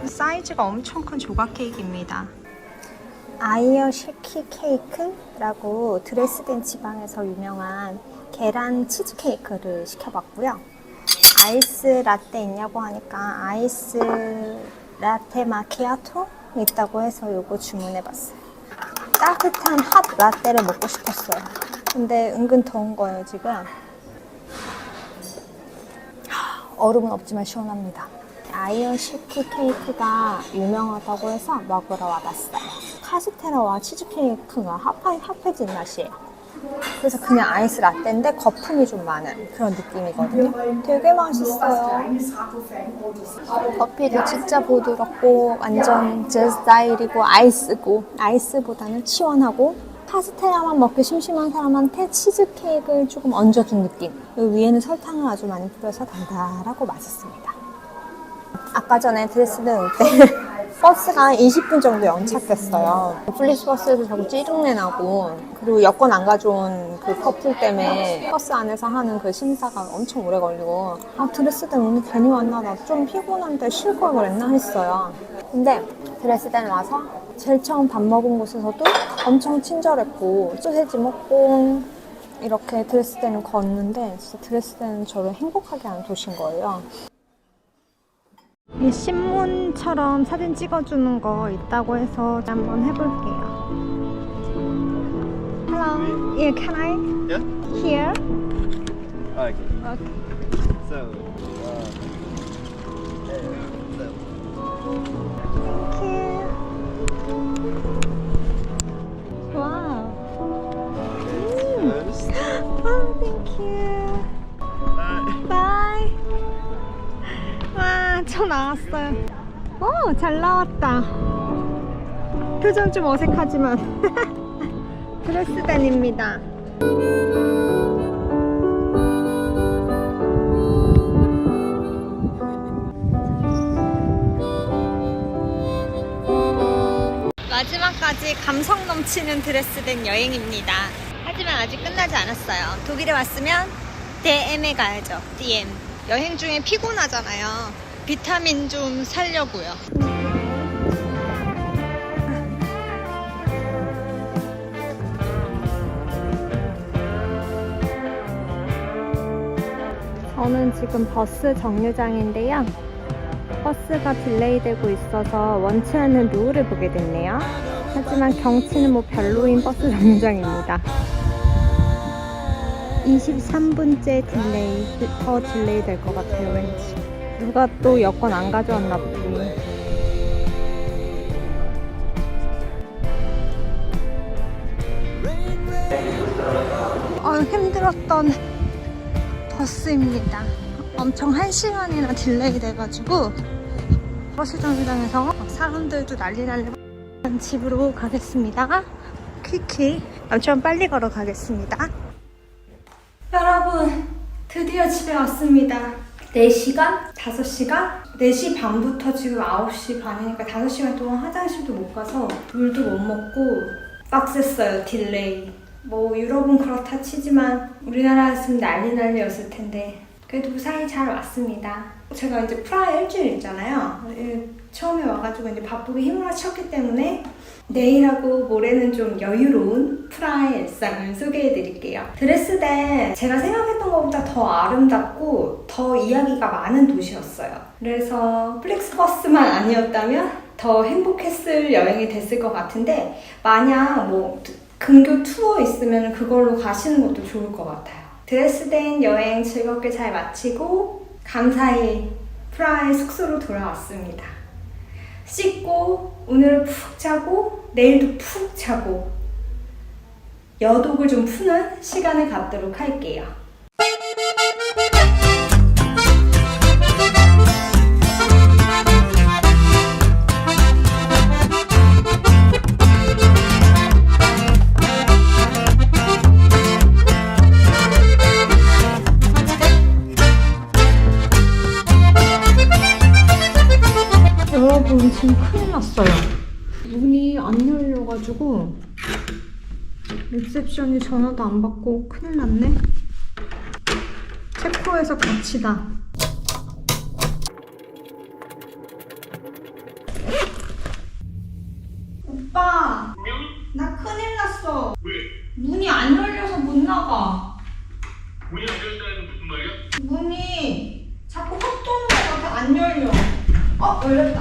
사이즈가 엄청 큰 조각 케이크입니다. 아이어 쉐키 케이크라고 드레스덴 지방에서 유명한 계란 치즈 케이크를 시켜봤고요. 아이스 라떼 있냐고 하니까 아이스 라떼 마키아토 있다고 해서 이거 주문해봤어요. 따뜻한 핫 라떼를 먹고 싶었어요. 근데 은근 더운 거예요 지금. 얼음은 없지만 시원합니다. 아이어 쉐키 케이크가 유명하다고 해서 먹으러 와봤어요. 카스테라와 치즈케이크가 합해진 맛이에요. 그래서 그냥 아이스 라떼인데 거품이 좀 많은 그런 느낌이거든요. 되게 맛있어요. 커피도 진짜 부드럽고 완전 제 스타일이고 아이스고, 아이스보다는 시원하고, 카스테라만 먹기 심심한 사람한테 치즈케이크를 조금 얹어준 느낌. 그 위에는 설탕을 아주 많이 뿌려서 달달하고 맛있습니다. 아까 전에 드레스덴 올 때 버스가 20분 정도 연착했어요. 플리스 버스에서 자꾸 찌릉내 나고, 그리고 여권 안 가져온 그 커플 때문에 버스 안에서 하는 그 심사가 엄청 오래 걸리고, 드레스덴 오늘 괜히 왔나, 나 좀 피곤한데 쉴 걸 그랬나 했어요. 근데 드레스덴 와서 제일 처음 밥 먹은 곳에서도 엄청 친절했고, 소세지 먹고 이렇게 드레스덴을 걷는데 진짜 드레스덴은 저를 행복하게 하는 도시인 거예요. 이 신문처럼 사진 찍어주는 거 있다고 해서 한번 해볼게요. Hello, yeah, can I? Yeah? Here? Okay. Okay. So, Thank you. Wow. first, Oh, thank you. Bye. 와, 저 나왔어요. 오, 잘 나왔다. 표정 좀 어색하지만 드레스덴입니다. 마지막까지 감성 넘치는 드레스덴 여행입니다. 하지만 아직 끝나지 않았어요. 독일에 왔으면 DM에 가야죠. DM. 여행 중에 피곤하잖아요. 비타민 좀 살려고요. 저는 지금 버스 정류장인데요. 버스가 딜레이 되고 있어서 원치 않는 노을을 보게 됐네요. 하지만 경치는 뭐 별로인 버스 정류장입니다. 23분째 딜레이, 더 딜레이 될 것 같아요, 왠지. 누가 또 여권 안 가져왔나 보지. 힘들었던 버스입니다. 엄청 1시간이나 딜레이 돼가지고 버스 정류장에서 사람들도 난리 집으로 가겠습니다. 퀴퀴 엄청 빨리 걸어 가겠습니다. 여러분, 드디어 집에 왔습니다. 4시간? 5시간? 4시 반부터 지금 9시 반이니까 5시간 동안 화장실도 못 가서 물도 못 먹고 빡셌어요. 딜레이. 뭐 유럽은 그렇다 치지만 우리나라였으면 난리였을 텐데 그래도 무사히 잘 왔습니다. 제가 이제 프라하에 일주일 있잖아요. 처음에 와가지고 이제 바쁘게 휘몰아쳤기 때문에 내일하고 모레는 좀 여유로운 프라하의 일상을 소개해드릴게요. 드레스덴 제가 생각했던 것보다 더 아름답고 더 이야기가 많은 도시였어요. 그래서 플릭스버스만 아니었다면 더 행복했을 여행이 됐을 것 같은데 만약 뭐 근교 투어 있으면 그걸로 가시는 것도 좋을 것 같아요. 드레스덴 여행 즐겁게 잘 마치고 감사히 프라하의 숙소로 돌아왔습니다. 씻고 오늘은 푹 자고 내일도 푹 자고 여독을 좀 푸는 시간을 갖도록 할게요. 여러분 지금 큰일 났어요. 문이 안 열려가지고 리셉션이 전화도 안 받고 큰일 났네. 체코에서 갇히다. 오빠, 나 큰일 났어. 왜? 문이 안 열려서 못 나가. 문이 안 열린다는 무슨 말이야? 문이 자꾸 헛 도는 것 같아. 안 열려. 열렸다.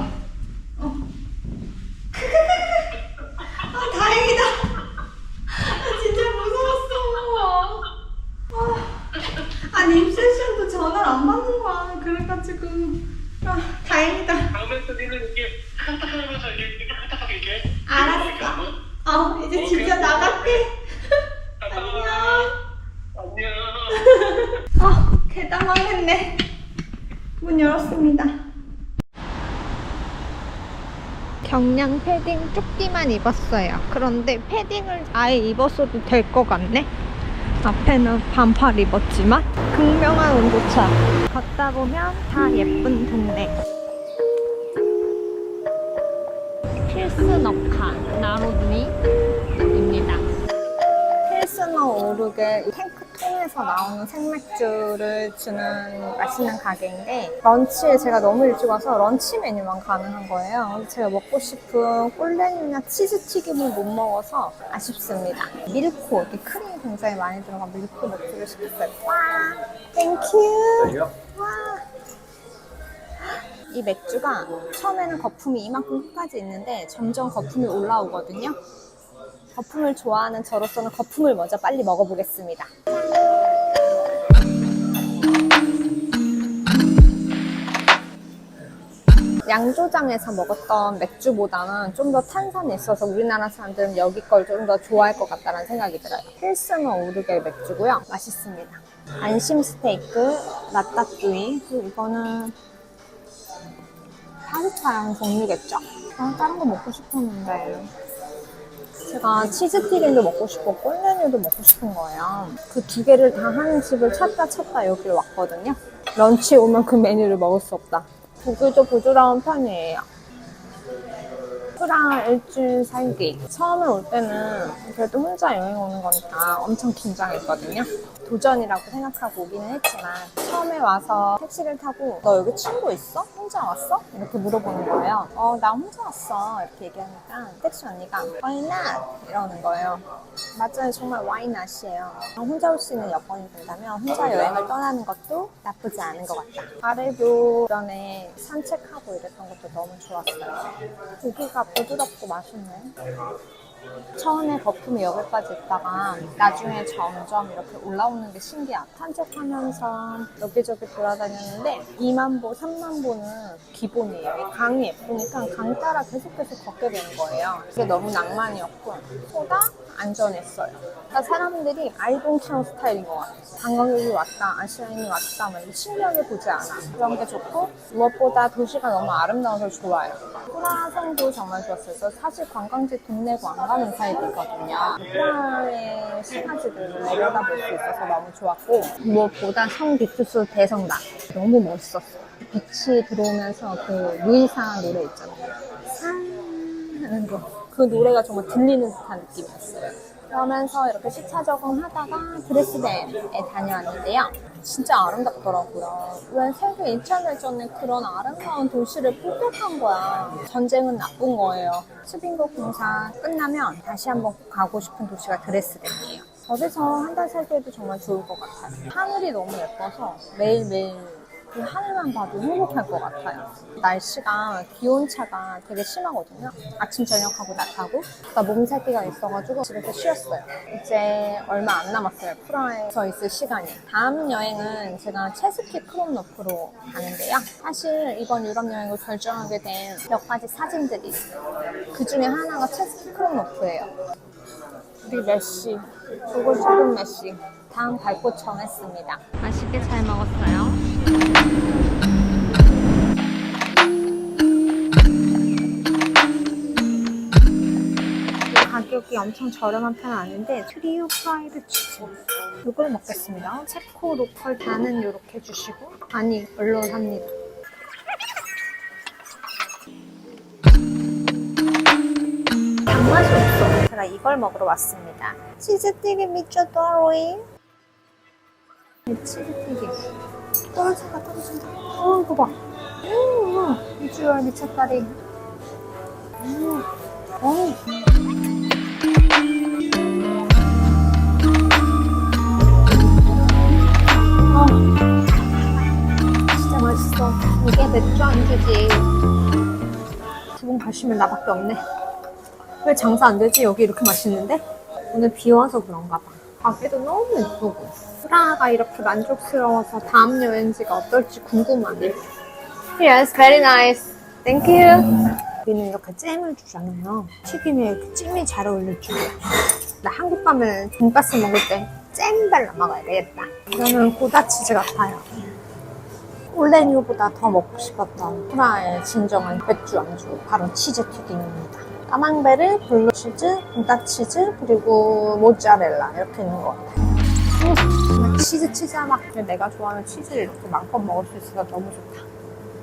아, 다행이다. 진짜 무서웠어. 아니, 입세션도 전화를 안 받는 거야. 그래가지고. 다행이다. 다음에 니는 이렇게 카타카타하면서 이렇게 카타카타하게 이렇게. 알았어. 이제 진짜 나갈게. 안녕. 계단 망했네. 문 열었습니다. 경량 패딩 조끼만 입었어요. 그런데 패딩을 아예 입었어도 될 것 같네. 앞에는 반팔 입었지만 극명한 온도차. 걷다 보면 다 예쁜 동네. 필스너카 나로드니입니다. 필스너 오르게 탱크통에서 나오는 생맥주를 주는 맛있는 가게인데 런치에 제가 너무 일찍 와서 런치 메뉴만 가능한 거예요. 그래서 제가 먹고 싶은 꼴레니나 치즈튀김을 못 먹어서 아쉽습니다. 밀코, 이렇게 크림이 굉장히 많이 들어간 밀코 맥주를 시켰어요. 와, 땡큐. 와. 이 맥주가 처음에는 거품이 이만큼 끝까지 있는데 점점 거품이 올라오거든요. 거품을 좋아하는 저로서는 거품을 먼저 빨리 먹어보겠습니다. 양조장에서 먹었던 맥주보다는 좀 더 탄산이 있어서 우리나라 사람들은 여기 걸 좀 더 좋아할 것 같다는 생각이 들어요. 필스너 오르게 맥주고요. 맛있습니다. 안심 스테이크, 라따뚜이, 그리고 이거는 파스타랑 종류겠죠? 다른 거 먹고 싶었는데 제가 치즈튀김도 먹고 싶고 꼴레니도 먹고 싶은 거예요. 그 두 개를 다 하는 집을 찾다 여기 왔거든요. 런치에 오면 그 메뉴를 먹을 수 없다. 고기도 부드러운 편이에요. 프라하 일주일 살기. 처음에 올 때는 그래도 혼자 여행 오는 거니까 엄청 긴장했거든요. 도전이라고 생각하고 오기는 했지만 처음에 와서 택시를 타고 너 여기 친구 있어? 혼자 왔어? 이렇게 물어보는 거예요. 나 혼자 왔어. 이렇게 얘기하니까 택시 언니가 Why not? 이러는 거예요. 맞아요. 정말 Why not이에요. 혼자 올 수 있는 여건이 된다면 혼자 여행을 떠나는 것도 나쁘지 않은 것 같다. 아래도 전에 산책하고 이랬던 것도 너무 좋았어요. 고기가 부드럽고 맛있네. 처음에 거품이 여기까지 있다가 나중에 점점 이렇게 올라오는 게 신기하다. 산책하면서 여기저기 돌아다녔는데 2만보, 3만보는 기본이에요. 강이 예쁘니까 강 따라 계속 걷게 되는 거예요. 그게 너무 낭만이었고 보다 안전했어요. 그러니까 사람들이 아이돈케어 스타일인 것 같아요. 관광객이 왔다, 아시아인이 왔다 막 신기하게 보지 않아. 그런 게 좋고 무엇보다 도시가 너무 아름다워서 좋아요. 프라하성도 정말 좋았어요. 그래서 사실 관광지 돈 내고 안 가는 타입이거든요. 프라하의 시가지들을 내려다볼 수 있어서 너무 좋았고 무엇보다 성 비투스 대성당 너무 멋있었어요. 빛이 들어오면서 그 루이사 노래 있잖아요. 산 하는 거 그 노래가 정말 들리는 듯한 느낌이었어요. 그러면서 이렇게 시차 적응하다가 드레스덴에 다녀왔는데요. 진짜 아름답더라고요. 왜 세계 2차 대전에 그런 아름다운 도시를 포격한 거야. 전쟁은 나쁜 거예요. 수빈국 공사 끝나면 다시 한번 가고 싶은 도시가 드레스덴이에요. 거기서 한 달 살기에도 정말 좋을 것 같아요. 하늘이 너무 예뻐서 매일매일 그 하늘만 봐도 행복할 것 같아요. 날씨가 기온차가 되게 심하거든요. 아침 저녁하고 낮하고. 그러니까 몸살기가 있어가지고 집에서 쉬었어요. 이제 얼마 안 남았어요. 프라하에서 있을 시간이. 다음 여행은 제가 체스키 크롬노프로 가는데요. 사실 이번 유럽 여행을 결정하게 된 몇 가지 사진들이 있어요. 그 중에 하나가 체스키 크롬노프예요. 우리 메시, 보고 싶은 메시. 다음 갈 곳 정했습니다. 맛있게 잘 먹었어요. 가격이 엄청 저렴한 편은 아닌데 트리오 프라이드 치즈 이걸 먹겠습니다. 체코 로컬 단은 이렇게 주시고 아니 물론 합니다. 단맛이 없어. 제가 이걸 먹으러 왔습니다. 치즈튀김 미쳐도로잉. 치즈튀김 떨어진다 떨어진다. 이거 봐. 비주얼 미쳤다리. 진짜 맛있어. 이게 맥주 안주지. 두 분 가시면 나밖에 없네. 왜 장사 안 되지? 여기 이렇게 맛있는데? 오늘 비 와서 그런가 봐. 가게도 너무 예쁘고. 프라하가 이렇게 만족스러워서 다음 여행지가 어떨지 궁금하네. Yes, very nice. Thank you. 여기는 이렇게 잼을 주잖아요. 튀김에 이렇게 잼이 잘 어울릴 줄이야. 나 한국 가면 돈가스 먹을 때 잼 발라 먹어야 되겠다. 이거는 고다치즈 같아요. 올레뉴보다 더 먹고 싶었던 프라하의 진정한 맥주 안주, 바로 치즈튀김입니다. 까망베르, 블루치즈, 고다치즈, 그리고 모짜렐라 이렇게 있는 것 같아요. 치즈 맛. 내가 좋아하는 치즈를 이렇게 마음껏 먹을 수 있어서 너무 좋다.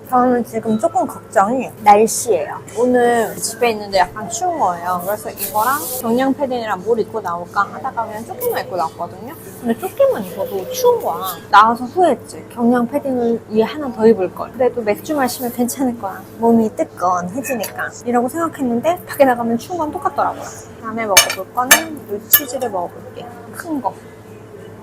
저는 지금 조금 걱정이 날씨예요. 오늘 집에 있는데 약간 추운 거예요. 그래서 이거랑 경량 패딩이랑 뭘 입고 나올까 하다가 그냥 조끼만 입고 나왔거든요. 근데 조끼만 입어도 추운 거야. 나와서 후회했지. 경량 패딩을 위에 하나 더 입을 걸. 그래도 맥주 마시면 괜찮을 거야. 몸이 뜨끈해지니까. 이라고 생각했는데 밖에 나가면 추운 건 똑같더라고요. 다음에 먹어볼 거는 이 치즈를 먹어볼게요. 큰 거.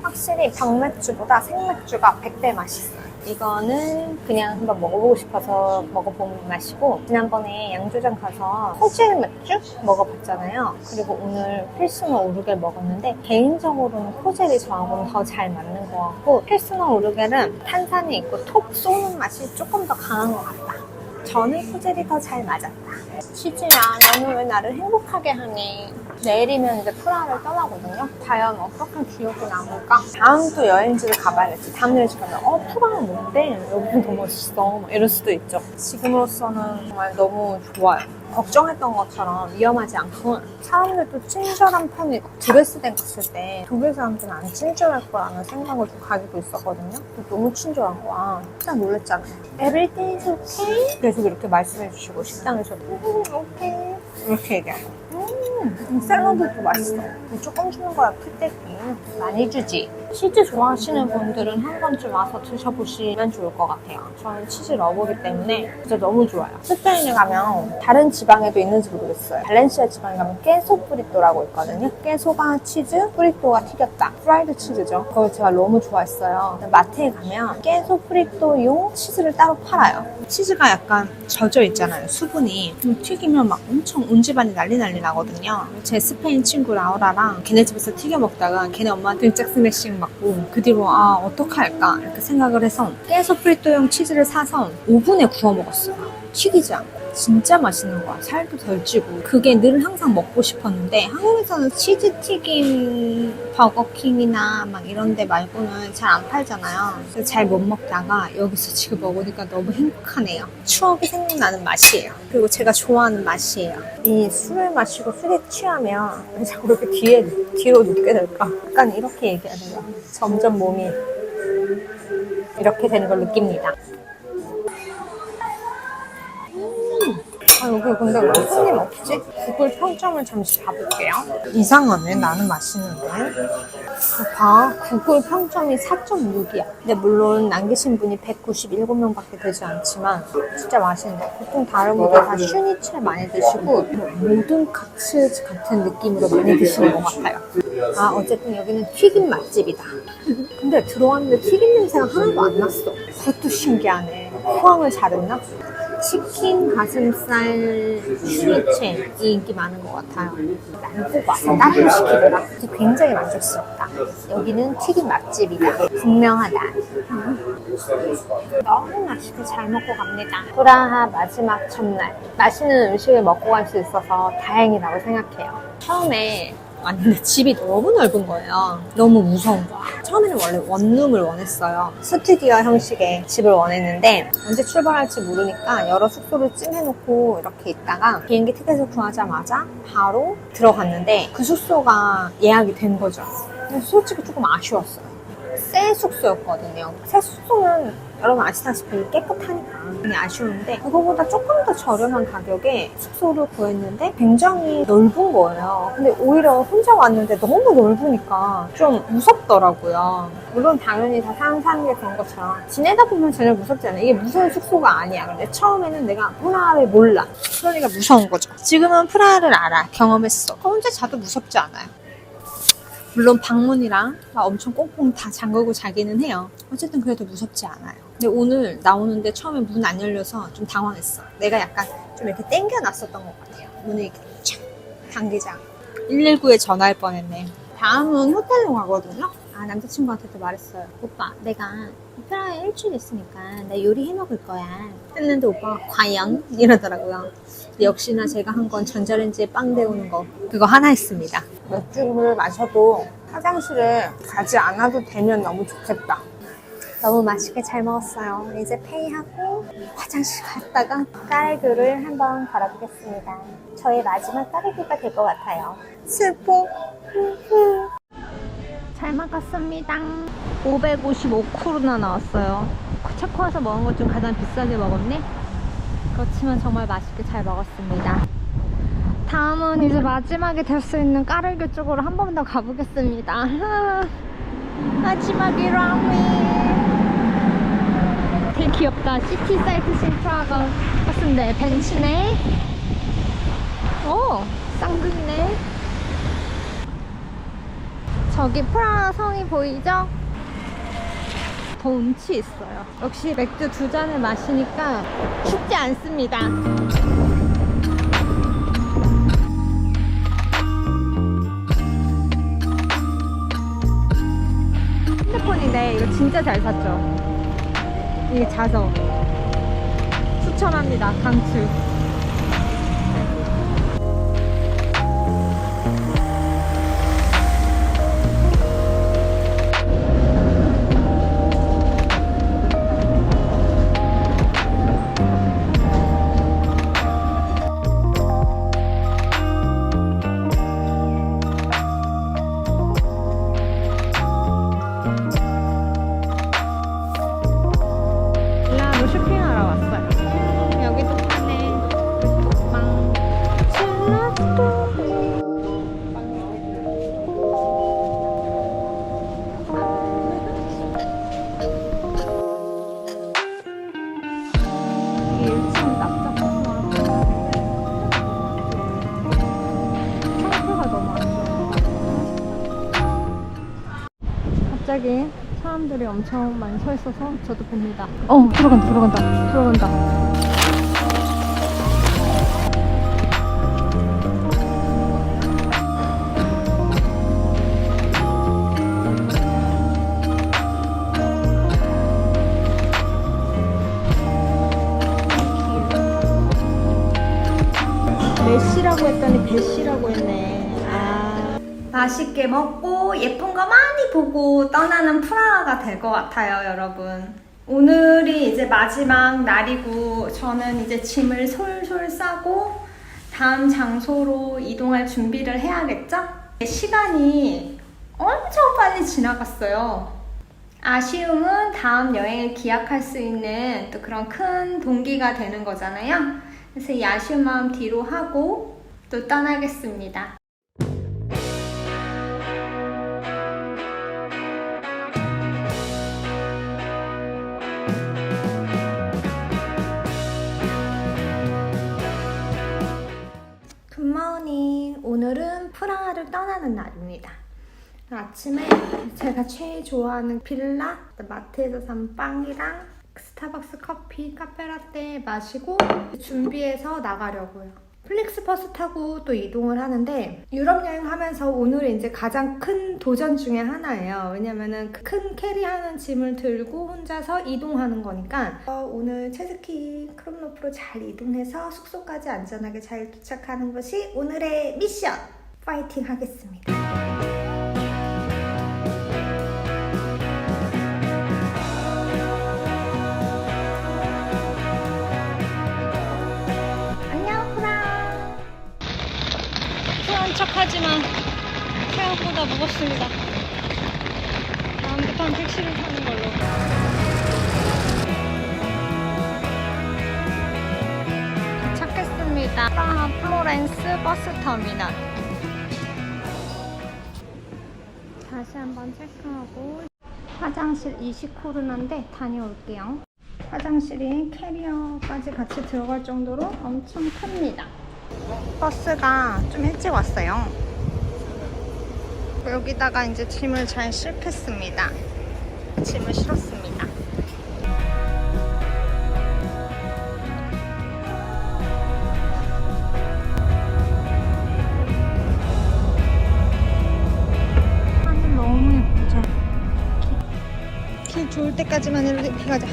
확실히 병맥주보다 생맥주가 100배 맛있어요. 이거는 그냥 한번 먹어보고 싶어서 먹어본 맛이고, 지난번에 양조장 가서 코젤 맥주 먹어봤잖아요. 그리고 오늘 필스너 오르겔 먹었는데 개인적으로는 코젤이 저하고는 더 잘 맞는 것 같고, 필스너 오르겔은 탄산이 있고 톡 쏘는 맛이 조금 더 강한 것 같다. 저는 코젤이 더 잘 맞았다. 치즈야, 너는 왜 나를 행복하게 하니? 내일이면 이제 프라하를 떠나거든요. 과연 어떻게 기억이 남을까? 다음 또 여행지를 가봐야겠지. 다음 여행지 가면 프라하는 뭔데? 여기는 더 멋있어. 뭐 이럴 수도 있죠. 지금으로서는 정말 너무 좋아요. 걱정했던 것처럼 위험하지 않고 사람들도 친절한 편이고, 드레스덴 갔을 때 독일 사람들은 안 친절할 거라는 생각을 좀 가지고 있었거든요. 근데 너무 친절한 거야. 진짜 놀랬잖아요. Everything is okay? 계속 이렇게 말씀해 주시고 식당에서 okay 이렇게 얘기하고 샐러드도 맛있어. 조금 주는 거야. 크대기 많이 주지. 치즈 좋아하시는 분들은 한 번쯤 와서 드셔보시면 좋을 것 같아요. 저는 치즈 러버기 때문에 진짜 너무 좋아요. 스페인에 가면 다른 지방에도 있는지 모르겠어요. 발렌시아 지방에 가면 깨소 프리또라고 있거든요. 깨소가 치즈, 프리또가 튀겼다. 프라이드 치즈죠. 그걸 제가 너무 좋아했어요. 마트에 가면 깨소 프리또용 치즈를 따로 팔아요. 치즈가 약간 젖어 있잖아요. 수분이. 튀기면 막 엄청 온 집안이 난리 나거든요. 제 스페인 친구 라우라랑 걔네 집에서 튀겨 먹다가 걔네 엄마한테 등짝 스매싱 맞고, 그 뒤로 어떡할까 이렇게 생각을 해서 깨소 프리또용 치즈를 사서 오븐에 구워 먹었어요. 튀기지 않고. 진짜 맛있는 거야. 살도 덜 찌고. 그게 늘 항상 먹고 싶었는데 한국에서는 치즈튀김 버거킹이나 막 이런 데 말고는 잘 안 팔잖아요. 그래서 잘 못 먹다가 여기서 지금 먹으니까 너무 행복하네요. 추억이 생각나는 맛이에요. 그리고 제가 좋아하는 맛이에요. 이 술을 마시고 술에 취하면 왜 자꾸 이렇게 뒤로 눕게 될까? 약간 이렇게 얘기해야 돼요. 점점 몸이 이렇게 되는 걸 느낍니다. 여기 근데 왜 손님 없지? 구글 평점을 잠시 봐볼게요. 이상하네. 나는 맛있는데. 봐. 구글 평점이 4.6이야. 근데 물론 남기신 분이 197명밖에 되지 않지만 진짜 맛있는데 보통 다른 분들 다 슈니첼 많이 드시고 모든 카츠 같은 느낌으로 많이 드시는 것 같아요. 아 어쨌든 여기는 튀김 맛집이다. 근데 들어왔는데 튀김 냄새가 하나도 안 났어. 그것도 신기하네. 포항을 잘했나? 치킨, 가슴살, 슈니첼 이 인기 많은 것 같아요. 나는 꼭 와서 따로 시키더라. 굉장히 만족스럽다. 여기는 튀김 맛집이다. 분명하다. 너무 맛있게 잘 먹고 갑니다. 프라하 마지막 첫날 맛있는 음식을 먹고 갈 수 있어서 다행이라고 생각해요. 처음에 왔는데 집이 너무 넓은 거예요. 너무 무서운 거야. 처음에는 원래 원룸을 원했어요. 스튜디오 형식의 집을 원했는데 언제 출발할지 모르니까 여러 숙소를 찜해놓고 이렇게 있다가 비행기 티켓을 구하자마자 바로 들어갔는데 그 숙소가 예약이 된 거죠. 그래서 솔직히 조금 아쉬웠어요. 새 숙소였거든요. 새 숙소는 여러분 아시다시피 깨끗하니까 그냥 아쉬운데 그거보다 조금 더 저렴한 가격에 숙소를 구했는데 굉장히 넓은 거예요. 근데 오히려 혼자 왔는데 너무 넓으니까 좀 무섭더라고요. 물론 당연히 다 사람 사는 게 그런 것처럼 지내다 보면 전혀 무섭지 않아요. 이게 무서운 숙소가 아니야. 근데 처음에는 내가 프라하를 몰라. 그러니까 무서운 거죠. 지금은 프라하를 알아. 경험했어. 혼자 자도 무섭지 않아요. 물론 방문이랑 엄청 꽁꽁 다 잠그고 자기는 해요. 어쨌든 그래도 무섭지 않아요. 근데 오늘 나오는데 처음에 문 안 열려서 좀 당황했어. 내가 약간 좀 이렇게 당겨놨었던 것 같아요. 문을 이렇게 촥 당기지 않고. 119에 전화할 뻔했네. 다음은 호텔로 가거든요. 아 남자친구한테도 말했어요. 오빠 내가 프라하에 일주일 있으니까 나 요리 해먹을 거야 했는데 오빠가 과연? 이러더라고요. 역시나 제가 한 건 전자레인지에 빵 데우는 거 그거 하나 했습니다. 맥주를 마셔도 화장실을 가지 않아도 되면 너무 좋겠다. 너무 맛있게 잘 먹었어요. 이제 페이하고 화장실 갔다가 까르교를 한번 갈아보겠습니다. 저의 마지막 까르교가 될 것 같아요. 슬퍼. 잘 먹었습니다. 555쿠르나 나왔어요. 체코 와서 먹은 것 중 가장 비싸게 먹었네. 그렇지만 정말 맛있게 잘 먹었습니다. 다음은 이제 마지막에 될 수 있는 까르교 쪽으로 한 번 더 가보겠습니다. 마지막에 라멘. 되게 귀엽다. 시티 사이트 신프라가 같은데 벤치네. 오, 쌍둥이네. 저기 프라하 성이 보이죠? 더 운치 있어요. 역시 맥주 2잔을 마시니까 춥지 않습니다. 핸드폰인데 이거 진짜 잘 샀죠? 이게 자석 추천합니다. 강추. 쇼핑하러 왔어요. 여기도 파네. 빵. 젤라또. 이게 1층 납작한 거랑 상태가 너무 안 좋아. 갑자기 사람들이 엄청 많이 서 있어서 저도 봅니다. 들어간다. 메시라고 했더니 배시라고 했네. 아. 맛있게 먹고 예쁜 거 많이 보고 떠나는 프라하가 될 것 같아요, 여러분. 오늘이 이제 마지막 날이고 저는 이제 짐을 솔솔 싸고 다음 장소로 이동할 준비를 해야겠죠? 시간이 엄청 빨리 지나갔어요. 아쉬움은 다음 여행을 기약할 수 있는 또 그런 큰 동기가 되는 거잖아요. 그래서 이 아쉬운 마음 뒤로 하고 또 떠나겠습니다. 굿모닝. 오늘은 프라하를 떠나는 날입니다. 아침에 제가 제일 좋아하는 빌라 마트에서 산 빵이랑 스타벅스 커피, 카페라떼 마시고 준비해서 나가려고요. 플릭스버스 타고 또 이동을 하는데 유럽 여행하면서 오늘은 이제 가장 큰 도전 중에 하나예요. 왜냐면은 큰 캐리하는 짐을 들고 혼자서 이동하는 거니까 오늘 체스키 크롬노프로 잘 이동해서 숙소까지 안전하게 잘 도착하는 것이 오늘의 미션! 파이팅 하겠습니다. 척하지만 생각보다 무겁습니다. 다음부터는 택시를 타는 걸로. 도착했습니다. 프라하 플로렌스 버스 터미널. 다시 한번 체크하고 화장실 이시코르나인데 다녀올게요. 화장실이 캐리어까지 같이 들어갈 정도로 엄청 큽니다. 버스가 좀 일찍 왔어요. 여기다가 이제 짐을 잘 싣겠습니다. 짐을 실었습니다. 하늘 너무 예쁘죠? 길 좋을 때까지만 이렇게 가자.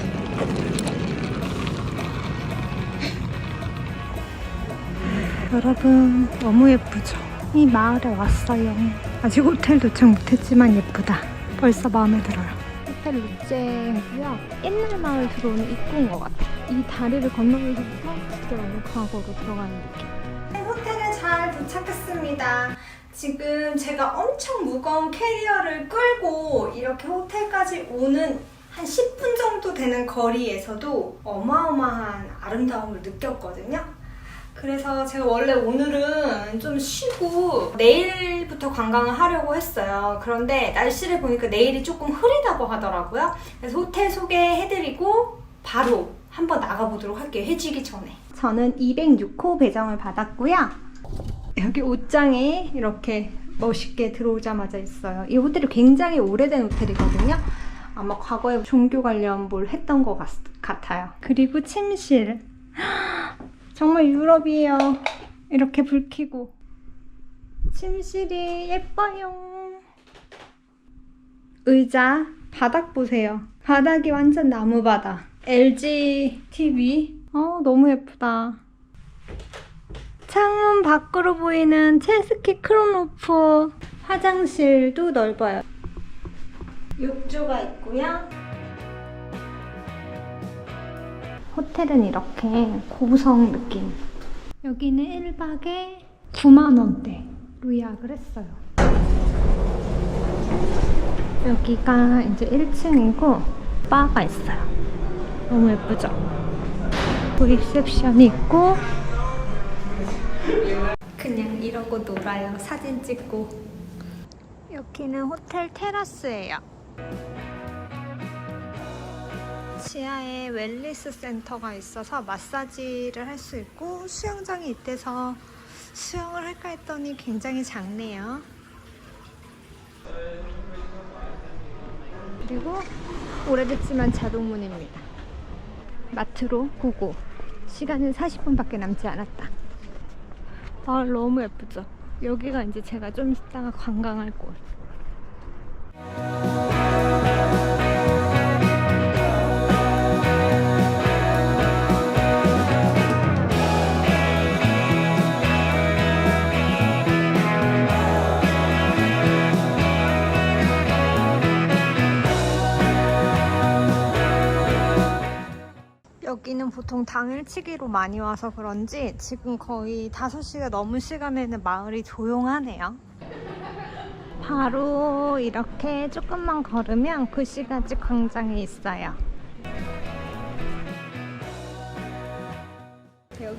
여러분 너무 예쁘죠? 이 마을에 왔어요. 아직 호텔 도착 못했지만 예쁘다. 벌써 마음에 들어요. 호텔 루제고요. 옛날 마을 들어오는 입구인 것 같아요. 이 다리를 건너면서부터 들어오는 과거로 들어가는 느낌. 호텔에 잘 도착했습니다. 지금 제가 엄청 무거운 캐리어를 끌고 이렇게 호텔까지 오는 한 10분 정도 되는 거리에서도 어마어마한 아름다움을 느꼈거든요. 그래서 제가 원래 오늘은 좀 쉬고 내일부터 관광을 하려고 했어요. 그런데 날씨를 보니까 내일이 조금 흐리다고 하더라고요. 그래서 호텔 소개해드리고 바로 한번 나가보도록 할게요. 해지기 전에. 저는 206호 배정을 받았고요. 여기 옷장에 이렇게 멋있게 들어오자마자 있어요. 이 호텔이 굉장히 오래된 호텔이거든요. 아마 과거에 종교 관련 뭘 했던 것 같아요. 그리고 침실. 정말 유럽이에요. 이렇게 불 켜고. 침실이 예뻐요. 의자, 바닥 보세요. 바닥이 완전 나무바닥. LG TV. 너무 예쁘다. 창문 밖으로 보이는 체스키 크롬노프. 화장실도 넓어요. 욕조가 있고요. 호텔은 이렇게 고성 느낌. 여기는 1박에 9만원대로 예약을 했어요. 여기가 이제 1층이고 바가 있어요. 너무 예쁘죠? 또 리셉션이 있고 그냥 이러고 놀아요. 사진 찍고. 여기는 호텔 테라스예요. 지하에 웰니스 센터가 있어서 마사지를 할 수 있고 수영장이 있대서 수영을 할까 했더니 굉장히 작네요. 그리고 오래됐지만 자동문입니다. 마트로 고고. 시간은 40분밖에 남지 않았다. 너무 예쁘죠? 여기가 이제 제가 좀 이따가 관광할 곳. 여기는 보통 당일치기로 많이 와서 그런지 지금 거의 5시가 넘은 시간에는 마을이 조용하네요. 바로 이렇게 조금만 걸으면 구시가지 광장이 있어요.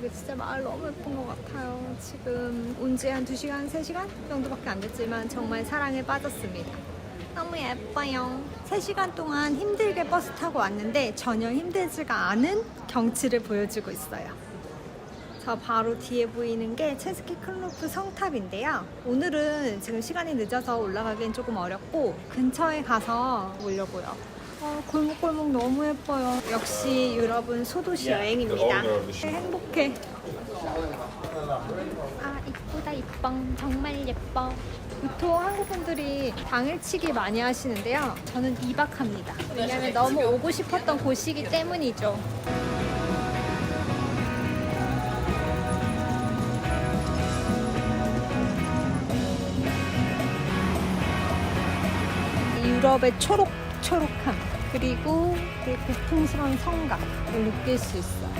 여기 진짜 마을 너무 예쁜 것 같아요. 지금 온 지 한 2시간, 3시간 정도밖에 안 됐지만 정말 사랑에 빠졌습니다. 너무 예뻐요. 3시간 동안 힘들게 버스 타고 왔는데 전혀 힘들지가 않은 경치를 보여주고 있어요. 저 바로 뒤에 보이는 게 체스키 클로프 성탑인데요. 오늘은 지금 시간이 늦어서 올라가기엔 조금 어렵고 근처에 가서 보려고요. 골목골목 너무 예뻐요. 역시 유럽은 소도시 여행입니다. 행복해. 아 이쁘다 이뻐. 정말 예뻐. 보통 한국 분들이 당일치기 많이 하시는데요. 저는 2박 합니다. 왜냐면 너무 오고 싶었던 곳이기 때문이죠. 유럽의 초록초록함 그리고 그 고풍스러운 성감을 느낄 수 있어요.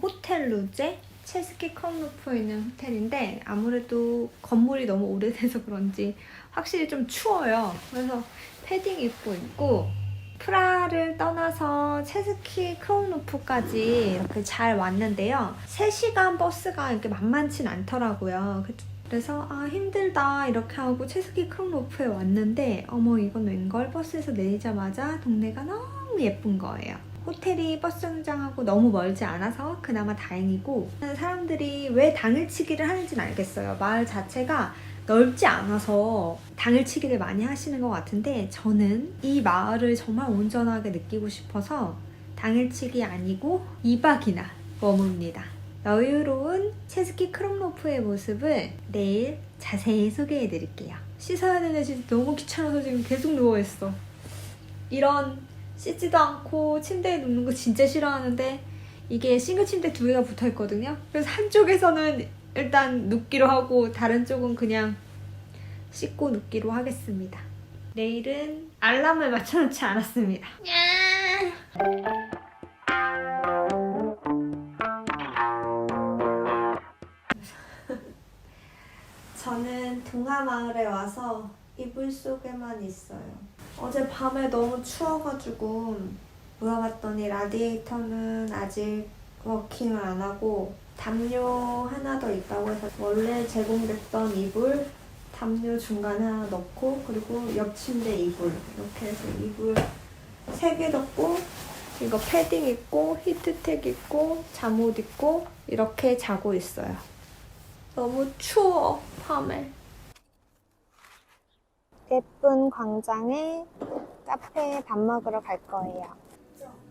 호텔 루제 체스키 컵루프에 있는 호텔인데 아무래도 건물이 너무 오래돼서 그런지 확실히 좀 추워요. 그래서 패딩 입고 있고 프라하를 떠나서 체스키 크롬루프까지 이렇게 잘 왔는데요. 3시간 버스가 이렇게 만만치 않더라고요. 그래서 힘들다 이렇게 하고 체스키 크롬루프에 왔는데 어머 이건 웬걸? 버스에서 내리자마자 동네가 너무 예쁜 거예요. 호텔이 버스 정류장하고 너무 멀지 않아서 그나마 다행이고 사람들이 왜 당일치기를 하는지는 알겠어요. 마을 자체가 넓지 않아서 당일치기를 많이 하시는 것 같은데 저는 이 마을을 정말 온전하게 느끼고 싶어서 당일치기 아니고 2박이나 머뭅니다. 여유로운 체스키 크롬로프의 모습을 내일 자세히 소개해 드릴게요. 씻어야 되는데 진짜 너무 귀찮아서 지금 계속 누워있어. 이런 씻지도 않고 침대에 눕는 거 진짜 싫어하는데 이게 싱글 침대 2개가 붙어있거든요. 그래서 한쪽에서는 일단 눕기로 하고 다른 쪽은 그냥 씻고 눕기로 하겠습니다. 내일은 알람을 맞춰놓지 않았습니다. 저는 동화마을에 와서 이불 속에만 있어요. 어제 밤에 너무 추워가지고 물어봤더니 라디에이터는 아직 워킹을 안 하고 담요 하나 더 있다고 해서 원래 제공됐던 이불, 담요 중간에 하나 넣고 그리고 옆 침대 이불 이렇게 해서 이불 3개 덮고 이거 패딩 입고 히트텍 입고 잠옷 입고 이렇게 자고 있어요. 너무 추워 밤에. 예쁜 광장에 카페에 밥 먹으러 갈 거예요.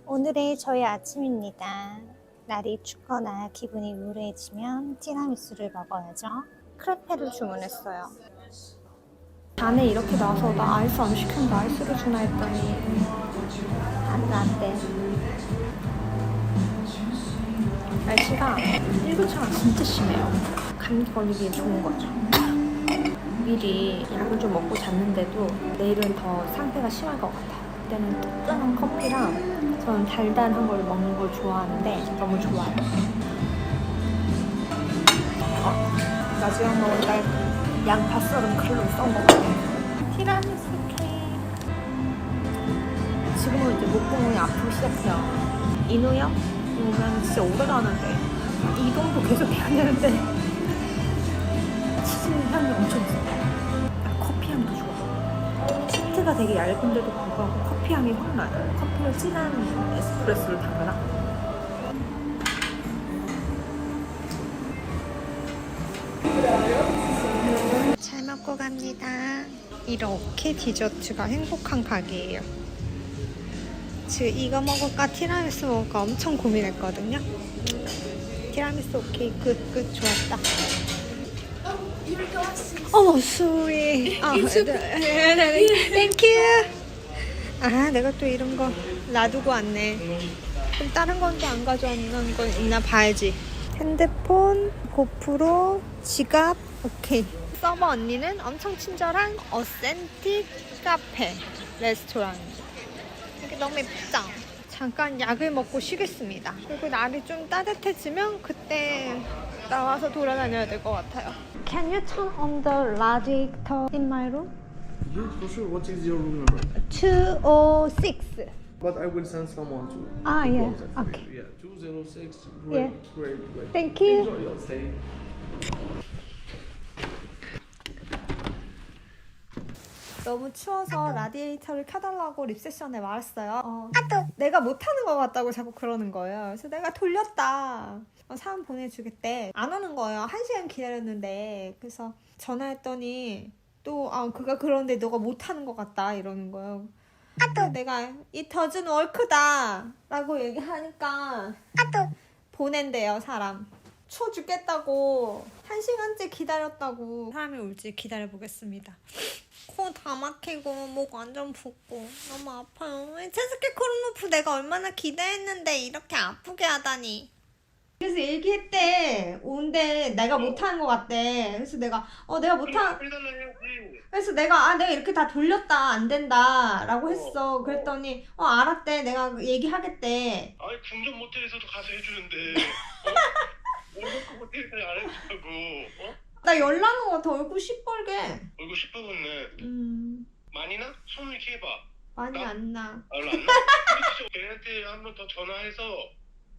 오늘의 저희 아침입니다. 날이 춥거나 기분이 우울해지면 티라미수를 먹어야죠. 크레페를 주문했어요. 안에 이렇게 나와서 나 아이스 안 시켰는데 아이스를 주나 했더니 안 나왔대. 날씨가 일교차가 진짜 심해요. 감기 걸리기엔 좋은 거죠. 미리 약을 좀 먹고 잤는데도 내일은 더 상태가 심할 것 같아요. 그때는 뜨끈한 커피랑 저는 달달한 걸 먹는 걸 좋아하는데 너무 좋아요. 마지막 먹을 날 양파 썰은 칼로 썬 거 같아요. 티라미수 케이크. 지금은 이제 목구멍이 아프기 시작해요. 인후염? 오면 진짜 오래 가는데 이동도 계속 해야 되는데 치즈 향이 엄청 있어요. 커피 향도 좋아. 시트가 되게 얇은데도 불구하고 커피 향이 확 나요. 커피를 진한 에스프레소를 담그나? 잘 먹고 갑니다. 이렇게 디저트가 행복한 가게예요. 지금 이거 먹을까 티라미수 먹을까 엄청 고민했거든요. 티라미수 오케이 굿 좋았다. 어머 수리. 땡큐. 아 내가 또 이런 거 놔두고 왔네. 그럼 다른 건도 안 가져왔는 거 있나 봐야지. 핸드폰, 고프로, 지갑 오케이. 서버 언니는 엄청 친절한 어센틱 카페 레스토랑. 이게 너무 예쁘죠? 잠깐 약을 먹고 쉬겠습니다. 그리고 날이 좀 따뜻해지면 그때 나와서 돌아다녀야 될 것 같아요. Can you turn on the radiator in my room? Yes, for sure. What is your room number? 206. But I will send someone to. Ah, to yeah. close that for Okay. you. Yeah, 206. Yeah. Great. Thank you. Enjoy your stay. 너무 추워서 라디에이터를 켜달라고 립세션에 말했어요. 내가 못하는 것 같다고 자꾸 그러는 거예요. 그래서 내가 돌렸다. 사람 보내주겠대. 안 오는 거예요. 1시간 기다렸는데. 그래서 전화했더니 또 그가 그런데 너가 못하는 것 같다 이러는 거예요. 내가 It doesn't work다 라고 얘기하니까 보낸대요 사람. 추워 죽겠다고 1시간째 기다렸다고. 사람이 올지 기다려보겠습니다. 코 다 막히고 목 완전 붓고 너무 아파요. 체스케 크롬노프 내가 얼마나 기대했는데 이렇게 아프게 하다니. 그래서 얘기했대. 온데 내가 못하는 것 같대. 그래서 내가 그래서 내가 이렇게 다 돌렸다 안 된다 라고 했어. 그랬더니 알았대. 내가 얘기하겠대. 아니 궁전 모텔에서도 가서 해주는데 월급 모텔에서 안 해준다고. 나 열나는 것 같아. 얼굴 시뻘게. 얼굴 시뻘겋네. 많이 나? 손을 이렇게 해봐. 많이 안 나. 별로 안 나? 걔한테 한 번 더 전화해서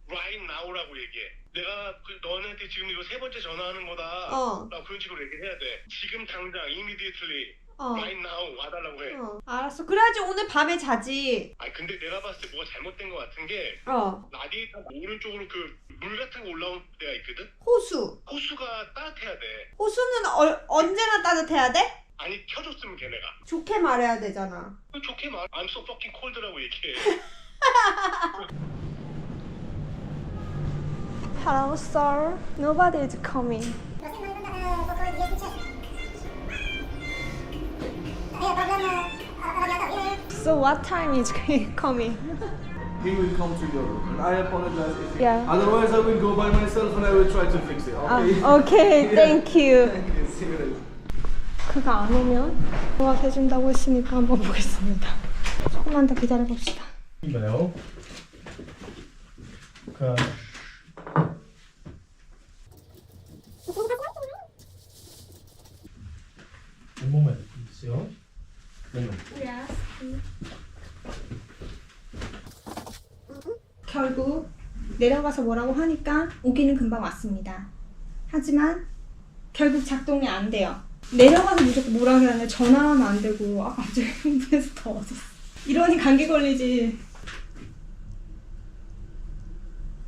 right now라고 얘기해. 내가 너네한테 지금 이거 3번째 전화하는 거다. 나 그런 식으로 얘기해야 돼. 지금 당장 immediately right now 와달라고 해. 알았어. 그래야지 오늘 밤에 자지. 아니 근데 내가 봤을 때 뭐가 잘못된 것 같은 게 라디에이터 오른쪽으로 그 물 같은 거 올라온 데가 있거든? 호수가 따뜻해야 돼. 호수는 언제나 따뜻해야 돼? 아니 켜줬으면 걔네가. 좋게 말해야 되잖아. 좋게 말 I'm so fucking cold라고 얘기해. Hello, sir. Nobody is coming. So what time is he coming? He will come to your room. And I apologize. Yeah. Otherwise, I will go by myself and I will try to fix it. Okay. Okay, thank you. Thank you. See you later. 그가 안 오면 도와 해준다고 했으니까 한번 보겠습니다. 조금만 더 기다려봅시다. email. Okay. Un moment, Monsieur. 결국 내려가서 뭐라고 하니까 오기는 금방 왔습니다. 하지만 결국 작동이 안 돼요. 내려가서 무조건 뭐라 그러는데 전화하면 안 되고 갑자기 흥분해서 더워졌어. 이러니 감기 걸리지.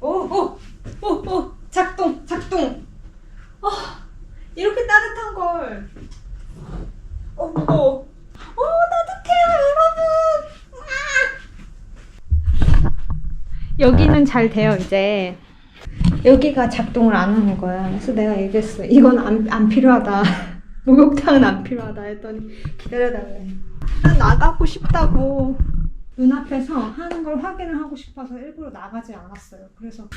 오 작동 이렇게 따뜻한 걸. 따뜻해요 여러분. 여기는 잘 돼요. 이제 여기가 작동을 안 하는 거야. 그래서 내가 얘기했어. 이건 안 필요하다. 목욕탕은 안 필요하다 했더니 기다려달래. 난 나가고 싶다고. 눈앞에서 하는 걸 확인을 하고 싶어서 일부러 나가지 않았어요. 그래서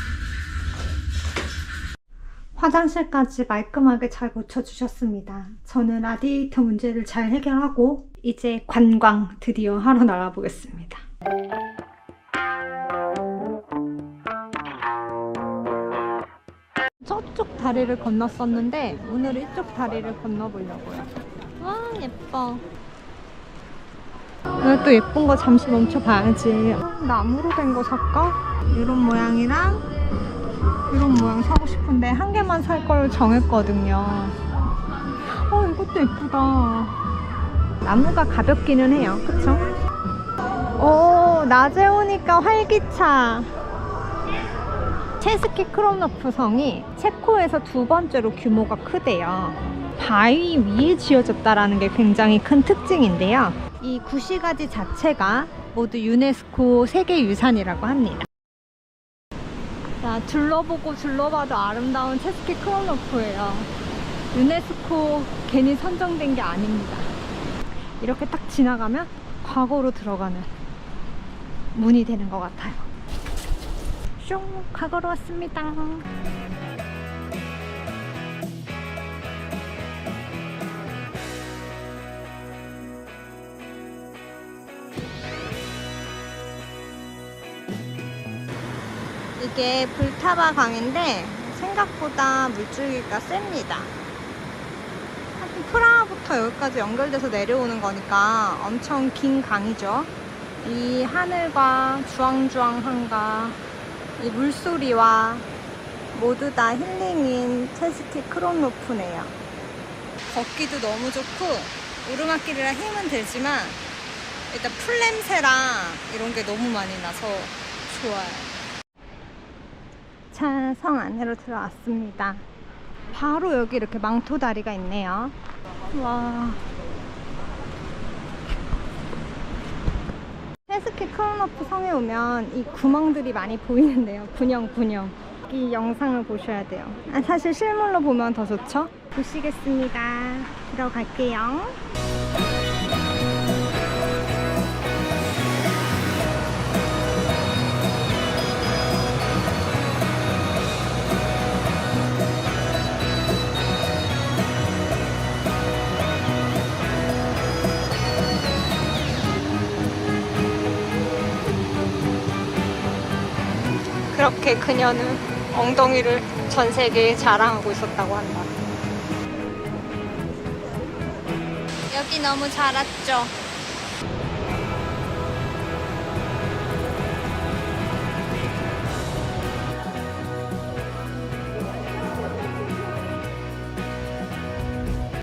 화장실까지 말끔하게 잘 고쳐주셨습니다. 저는 라디에이터 문제를 잘 해결하고 이제 관광 드디어 하러 나가보겠습니다. 저쪽 다리를 건넜었는데 오늘 이쪽 다리를 건너보려고요. 와 예뻐. 오늘 또 예쁜 거 잠시 멈춰봐야지. 나무로 된 거 살까? 이런 모양이랑 이런 모양 사고 싶은데 한 개만 살 걸 정했거든요. 이것도 예쁘다. 나무가 가볍기는 해요. 그쵸? 오, 낮에 오니까 활기차. 체스키 크롬노프 성이 체코에서 2번째로 규모가 크대요. 바위 위에 지어졌다라는 게 굉장히 큰 특징인데요. 이 구시가지 자체가 모두 유네스코 세계유산이라고 합니다. 자, 둘러보고 둘러봐도 아름다운 체스키 크롬노프예요. 유네스코 괜히 선정된 게 아닙니다. 이렇게 딱 지나가면 과거로 들어가는 문이 되는 것 같아요. 슝! 과거로 왔습니다. 이게 불타바 강인데 생각보다 물줄기가 셉니다. 프라하부터 여기까지 연결돼서 내려오는 거니까 엄청 긴 강이죠. 이 하늘과 주황주황함과 이 물소리와 모두 다 힐링인 체스키 크롬로프네요. 걷기도 너무 좋고 오르막길이라 힘은 들지만 일단 풀냄새랑 이런 게 너무 많이 나서 좋아요. 자, 성 안으로 들어왔습니다. 바로 여기 이렇게 망토 다리가 있네요. 와. 체스키 크롬로프 성에 오면 이 구멍들이 많이 보이는데요. 군형. 이 영상을 보셔야 돼요. 사실 실물로 보면 더 좋죠? 보시겠습니다. 들어갈게요. 그렇게 그녀는 엉덩이를 전 세계에 자랑하고 있었다고 한다. 여기 너무 잘 왔죠?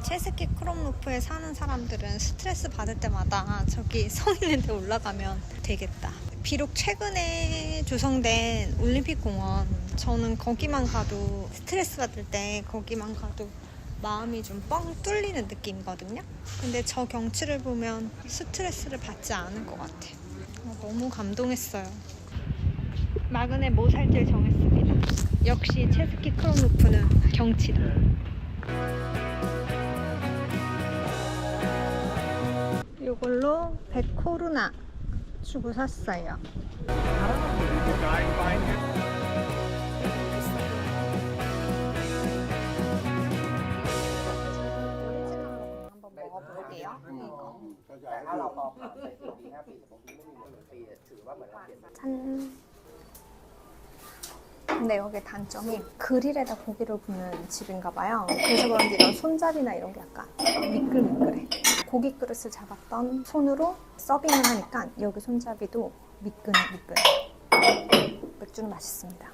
체스키 크롬로프에 사는 사람들은 스트레스 받을 때마다 저기 성 있는 데 올라가면 되겠다. 비록 최근에 조성된 올림픽공원, 저는 거기만 가도 스트레스 받을 때 거기만 가도 마음이 좀 뻥 뚫리는 느낌이거든요. 근데 저 경치를 보면 스트레스를 받지 않을 것 같아요. 너무 감동했어요. 마그네 뭐 살길 정했습니다. 역시 체스키 크롬로프는 경치다. 이걸로 100코루나 주고 샀어요. 한번 먹어볼게요. 짠. 근데 여기 단점이 그릴에다 고기를 굽는 집인가 봐요. 그래서 그런지 이런 손잡이나 이런 게 약간 미끌미끌해. 고기 그릇을 잡았던 손으로 서빙을 하니까 여기 손잡이도 미끌미끌해. 맥주는 맛있습니다.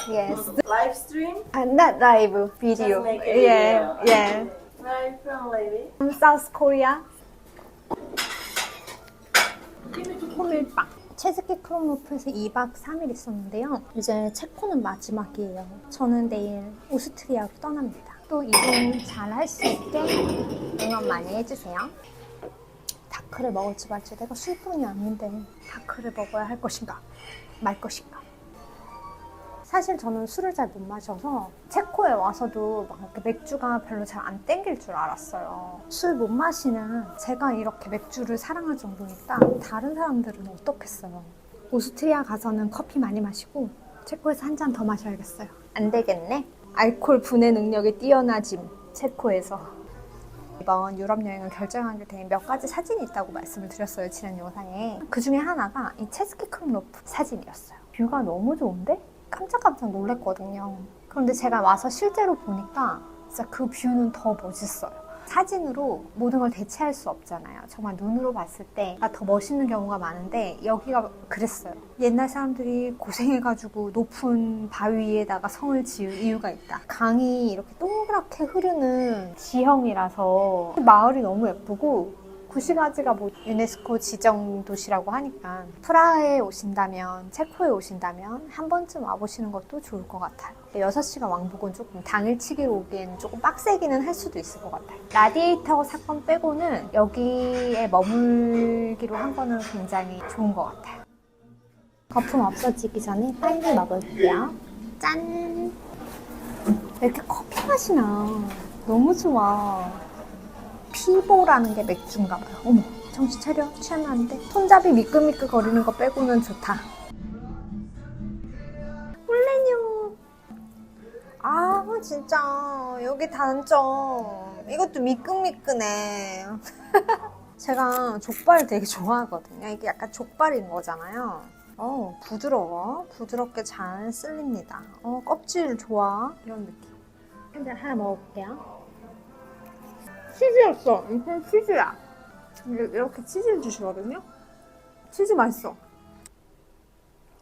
Yes. Live stream? Not live video. Just make a Yeah, video. yeah. Where are you from, lady? From South Korea. 호밀빵. 체스키 크롬로프에서 2박 3일 있었는데요. 이제 체코는 마지막이에요. 저는 내일 오스트리아로 떠납니다. 또 이동 잘 할 수 있게 응원 많이 해주세요. 다크를 먹을지 말지 내가 술꾼이 아닌데 다크를 먹어야 할 것인가 말 것인가. 사실 저는 술을 잘 못 마셔서 체코에 와서도 막 이렇게 맥주가 별로 잘 안 땡길 줄 알았어요. 술 못 마시는 제가 이렇게 맥주를 사랑할 정도니까 다른 사람들은 어떻겠어요. 오스트리아 가서는 커피 많이 마시고 체코에서 한 잔 더 마셔야겠어요. 안 되겠네. 알코올 분해 능력이 뛰어나짐 체코에서. 이번 유럽 여행을 결정하게 된 몇 가지 사진이 있다고 말씀을 드렸어요, 지난 영상에. 그 중에 하나가 이 체스키 크롬로프 사진이었어요. 뷰가 너무 좋은데? 깜짝깜짝 놀랐거든요. 그런데 제가 와서 실제로 보니까 진짜 그 뷰는 더 멋있어요. 사진으로 모든 걸 대체할 수 없잖아요. 정말 눈으로 봤을 때가 더 멋있는 경우가 많은데 여기가 그랬어요. 옛날 사람들이 고생해가지고 높은 바위 위에다가 성을 지을 이유가 있다. 강이 이렇게 동그랗게 흐르는 지형이라서 마을이 너무 예쁘고 구시가지가 뭐 유네스코 지정 도시라고 하니까 프라하에 오신다면, 체코에 오신다면 한 번쯤 와보시는 것도 좋을 것 같아요. 6시간 왕복은 조금 당일치기로 오기엔 조금 빡세기는 할 수도 있을 것 같아요. 라디에이터 사건 빼고는 여기에 머물기로 한 거는 굉장히 좋은 것 같아요. 거품 없어지기 전에 빨리 먹을게요. 짠! 왜 이렇게 커피 맛이 나? 너무 좋아. 피보라는 게 맥주인가 봐요. 어머, 정신 차려. 취하면 안 돼. 손잡이 미끌미끌 거리는 거 빼고는 좋다. 꿀레뇨. 아, 진짜 여기 단점. 이것도 미끈미끈해. 제가 족발을 되게 좋아하거든요. 이게 약간 족발인 거잖아요. 부드러워. 부드럽게 잘 쓸립니다. 껍질 좋아. 이런 느낌. 한 잔 하나 먹어볼게요. 치즈였어. 이건 치즈야. 이렇게 치즈를 주시거든요. 치즈 맛있어.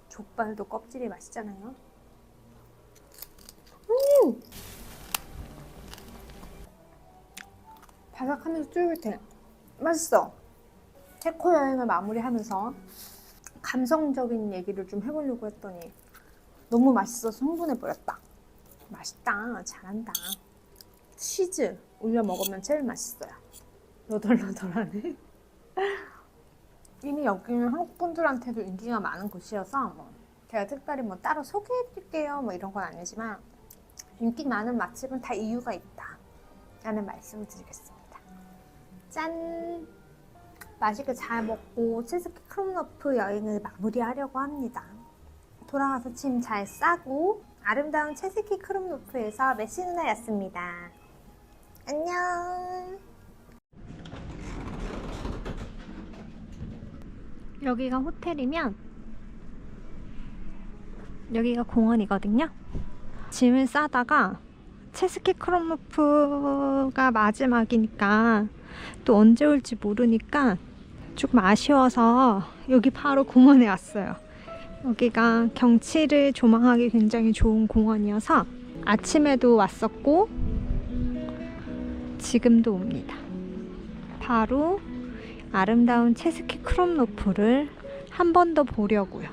족발도 껍질이 맛있잖아요. 바삭하면서 쫄깃해. 맛있어. 체코 여행을 마무리하면서 감성적인 얘기를 좀 해보려고 했더니 너무 맛있어서 흥분해버렸다. 맛있다. 잘한다. 치즈 올려 먹으면 제일 맛있어요. 너덜너덜하네. 이미 여기는 한국 분들한테도 인기가 많은 곳이어서 뭐 제가 특별히 뭐 따로 소개해드릴게요 뭐 이런 건 아니지만 인기 많은 맛집은 다 이유가 있다 라는 말씀을 드리겠습니다. 짠! 맛있게 잘 먹고 체스키 크롬노프 여행을 마무리하려고 합니다. 돌아가서 짐 잘 싸고 아름다운 체스키 크롬노프에서 메시 누나였습니다. 안녕! 여기가 호텔이면 여기가 공원이거든요. 짐을 싸다가 체스키 크롬노프가 마지막이니까 또 언제 올지 모르니까 조금 아쉬워서 여기 바로 공원에 왔어요. 여기가 경치를 조망하기 굉장히 좋은 공원이어서 아침에도 왔었고 지금도 옵니다. 바로 아름다운 체스키 크롬노프를 한 번 더 보려고요.